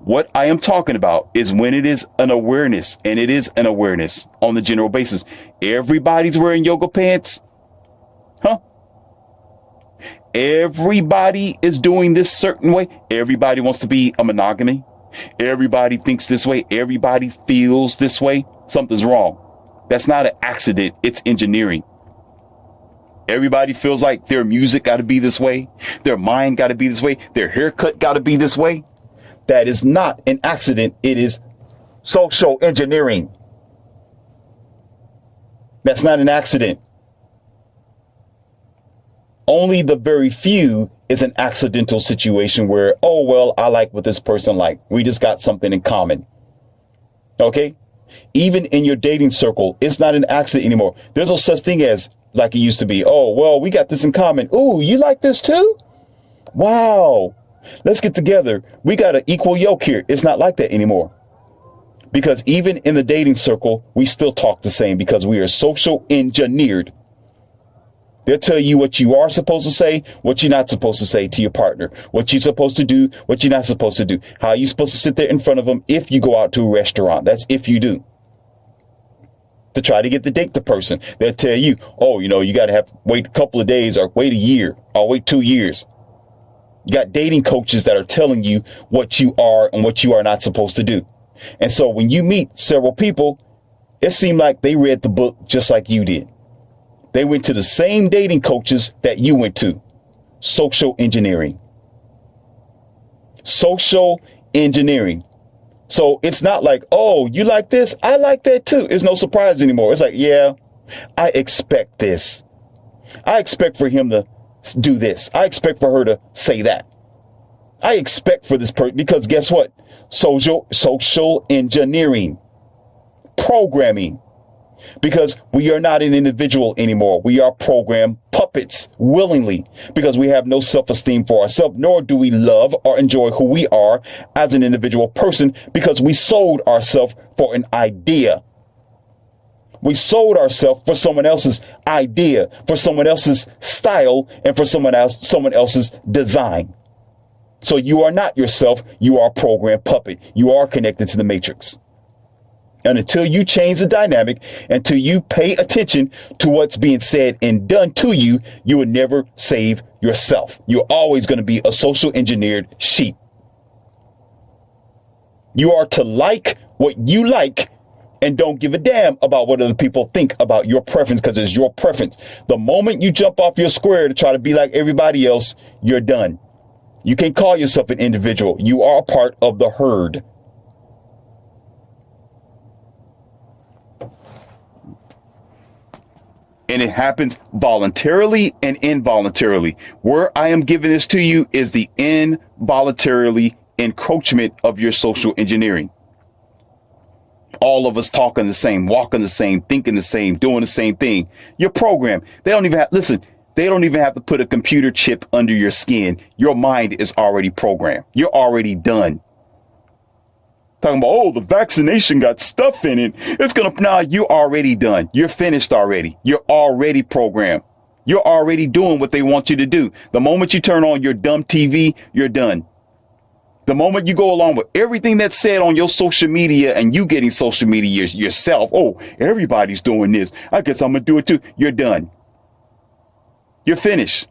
What I am talking about is when it is an awareness, and it is an awareness on the general basis. Everybody's wearing yoga pants. Huh? Everybody is doing this certain way. Everybody wants to be a monogamy. Everybody thinks this way. Everybody feels this way. Something's wrong. That's not an accident. It's engineering. Everybody feels like their music got to be this way. Their mind got to be this way. Their haircut got to be this way. That is not an accident. It is social engineering. That's not an accident. Only the very few is an accidental situation where, oh, well, I like what this person like. We just got something in common. OK, even in your dating circle, it's not an accident anymore. There's no such thing as like it used to be. Oh, well, we got this in common. Ooh, you like this, too? Wow. Let's get together. We got an equal yoke here. It's not like that anymore. Because even in the dating circle, we still talk the same because we are social engineered. They'll tell you what you are supposed to say, what you're not supposed to say to your partner, what you're supposed to do, what you're not supposed to do, how you're supposed to sit there in front of them if you go out to a restaurant. That's if you do. To try to get the date the person. They'll tell you, oh, you got to have wait a couple of days or wait a year or wait 2 years. You got dating coaches that are telling you what you are and what you are not supposed to do. And so when you meet several people, it seemed like they read the book just like you did. They went to the same dating coaches that you went to. Social engineering. Social engineering. So it's not like, oh, you like this? I like that too. It's no surprise anymore. It's like, yeah, I expect this. I expect for him to do this. I expect for her to say that. I expect for this person, because guess what? Social engineering, programming, because we are not an individual anymore. We are program puppets willingly because we have no self-esteem for ourselves, nor do we love or enjoy who we are as an individual person because we sold ourselves for an idea. We sold ourselves for someone else's idea, for someone else's style, and for someone else's design. So you are not yourself. You are a program puppet. You are connected to the matrix. And until you change the dynamic, until you pay attention to what's being said and done to you, you will never save yourself. You're always going to be a social engineered sheep. You are to like what you like and don't give a damn about what other people think about your preference, because it's your preference. The moment you jump off your square to try to be like everybody else, you're done. You can't call yourself an individual. You are a part of the herd. And it happens voluntarily and involuntarily. Where I am giving this to you is the involuntarily encroachment of your social engineering. All of us talking the same, walking the same, thinking the same, doing the same thing. Your program, they don't even have to put a computer chip under your skin. Your mind is already programmed. You're already done. Talking about, oh, the vaccination got stuff in it. You're already done. You're finished already. You're already programmed. You're already doing what they want you to do. The moment you turn on your dumb TV, you're done. The moment you go along with everything that's said on your social media and you getting social media yourself, oh, everybody's doing this, I guess I'm going to do it too. You're done. You're finished.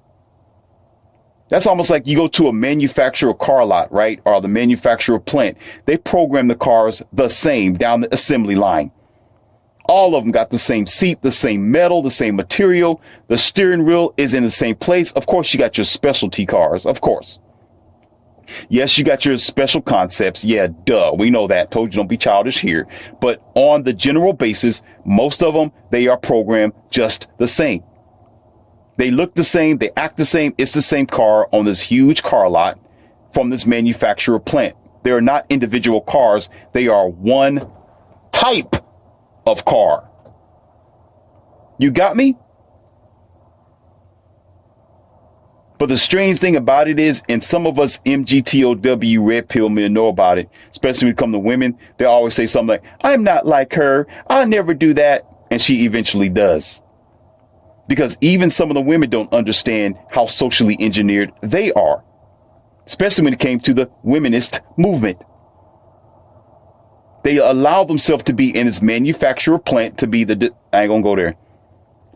That's almost like you go to a manufacturer car lot, right? Or the manufacturer plant. They program the cars the same down the assembly line. All of them got the same seat, the same metal, the same material. The steering wheel is in the same place. Of course, you got your specialty cars, of course. Yes, you got your special concepts. Yeah, duh. We know that. Told you don't be childish here. But on the general basis, most of them, they are programmed just the same. They look the same. They act the same. It's the same car on this huge car lot from this manufacturer plant. They are not individual cars. They are one type of car. You got me? But the strange thing about it is, and some of us MGTOW red pill men know about it, especially when it comes to women, they always say something like, I'm not like her. I'll never do that. And she eventually does. Because even some of the women don't understand how socially engineered they are, especially when it came to the womanist movement. They allow themselves to be in this manufacturer plant to be I ain't gonna go there,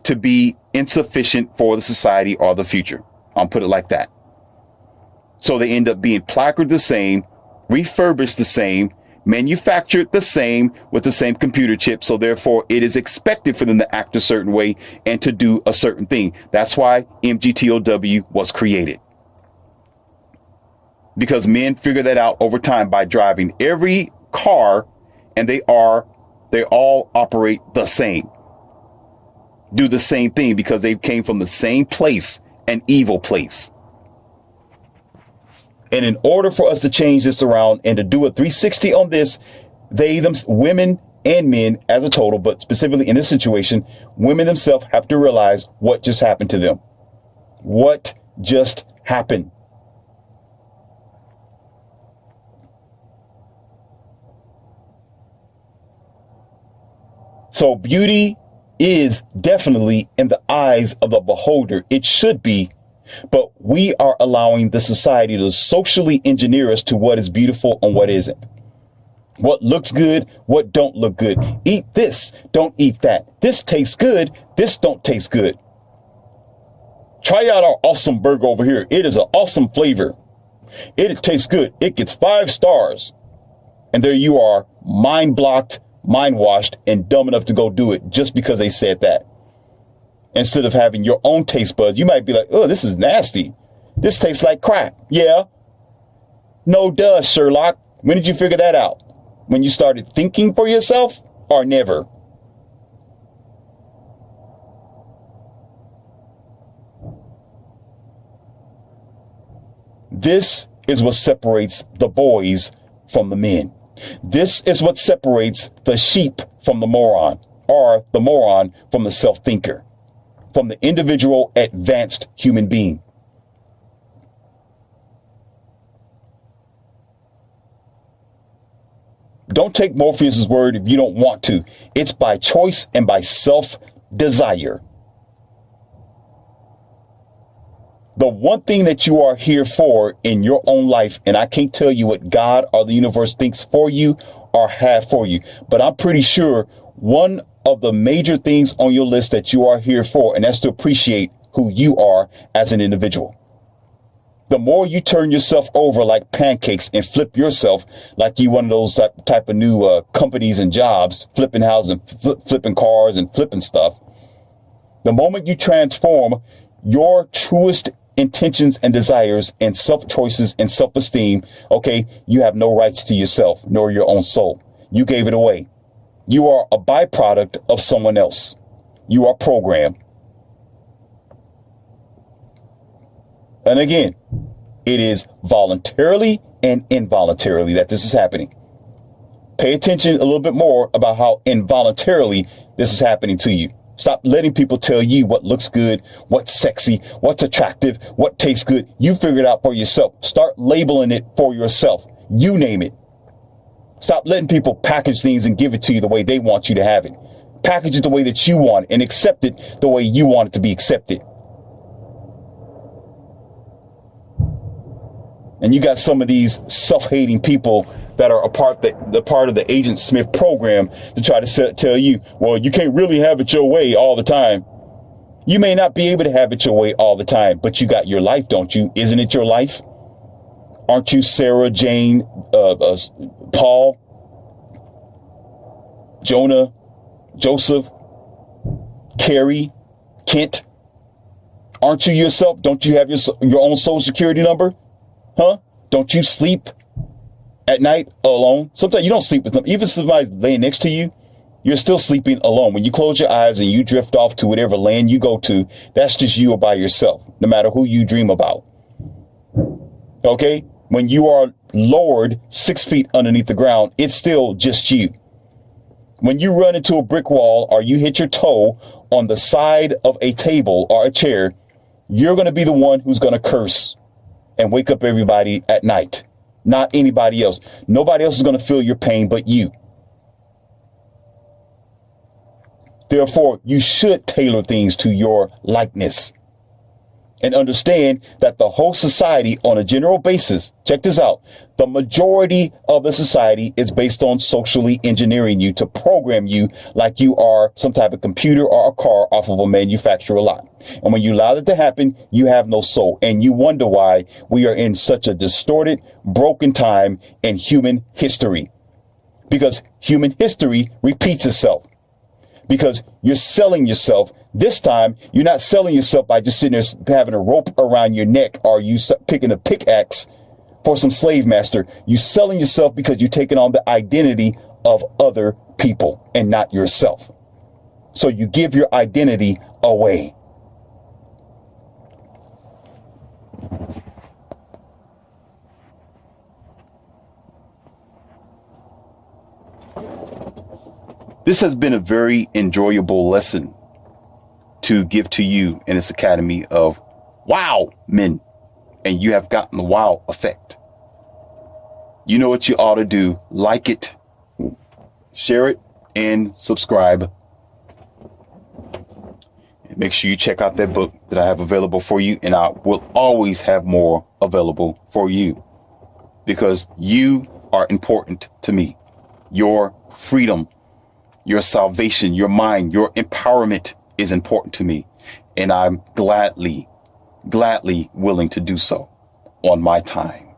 to be insufficient for the society or the future. I'll put it like that. So they end up being placarded the same, refurbished the same, manufactured the same with the same computer chip. So therefore, it is expected for them to act a certain way and to do a certain thing. That's why MGTOW was created. Because men figure that out over time by driving every car, and they all operate the same. Do the same thing because they came from the same place, an evil place. And in order for us to change this around and to do a 360 on this, women and men as a total, but specifically in this situation, women themselves have to realize what just happened to them. What just happened? So beauty is definitely in the eyes of the beholder. It should be. But we are allowing the society to socially engineer us to what is beautiful and what isn't. What looks good, what don't look good. Eat this, don't eat that. This tastes good, this don't taste good. Try out our awesome burger over here. It is an awesome flavor. It tastes good. It gets 5 stars. And there you are, mind blocked, mind washed, and dumb enough to go do it just because they said that. Instead of having your own taste buds, you might be like, oh, this is nasty. This tastes like crack. Yeah. No duh, Sherlock. When did you figure that out? When you started thinking for yourself, or never? This is what separates the boys from the men. This is what separates the sheep from the moron, or the moron from the self-thinker, from the individual advanced human being. Don't take Morpheus's word if you don't want to. It's by choice and by self-desire. The one thing that you are here for in your own life, and I can't tell you what God or the universe thinks for you or have for you, but I'm pretty sure one of the major things on your list that you are here for, and that's to appreciate who you are as an individual. The more you turn yourself over like pancakes and flip yourself like you one of those type of new companies and jobs, flipping houses and flipping cars and flipping stuff, the moment you transform your truest intentions and desires and self-choices and self-esteem, okay, you have no rights to yourself nor your own soul. You gave it away. You are a byproduct of someone else. You are programmed. And again, it is voluntarily and involuntarily that this is happening. Pay attention a little bit more about how involuntarily this is happening to you. Stop letting people tell you what looks good, what's sexy, what's attractive, what tastes good. You figure it out for yourself. Start labeling it for yourself. You name it. Stop letting people package things and give it to you the way they want you to have it. Package it the way that you want it and accept it the way you want it to be accepted. And you got some of these self-hating people that are part of the Agent Smith program to try to tell you, well, you can't really have it your way all the time. You may not be able to have it your way all the time, but you got your life, don't you? Isn't it your life? Aren't you Sarah, Jane, Paul, Jonah, Joseph, Carrie, Kent? Aren't you yourself? Don't you have your own social security number? Huh? Don't you sleep at night alone? Sometimes you don't sleep with them. Even if somebody's laying next to you, you're still sleeping alone. When you close your eyes and you drift off to whatever land you go to, that's just you by yourself, no matter who you dream about. Okay? When you are lowered 6 feet underneath the ground, it's still just you. When you run into a brick wall or you hit your toe on the side of a table or a chair, you're going to be the one who's going to curse and wake up everybody at night. Not anybody else. Nobody else is going to feel your pain but you. Therefore, you should tailor things to your likeness and understand that the whole society on a general basis, check this out, the majority of the society is based on socially engineering you to program you like you are some type of computer or a car off of a manufacturer lot. And when you allow that to happen, you have no soul. And you wonder why we are in such a distorted, broken time in human history. Because human history repeats itself. Because you're selling yourself. This time, you're not selling yourself by just sitting there having a rope around your neck or you picking a pickaxe for some slave master. You're selling yourself because you're taking on the identity of other people and not yourself. So you give your identity away. This has been a very enjoyable lesson to give to you in this academy of wow men, and you have gotten the wow effect. You know what you ought to do. Like it, share it, and subscribe. And make sure you check out that book that I have available for you, and I will always have more available for you because you are important to me. Your freedom, your salvation, your mind, your empowerment is important to me. And I'm gladly willing to do so on my time.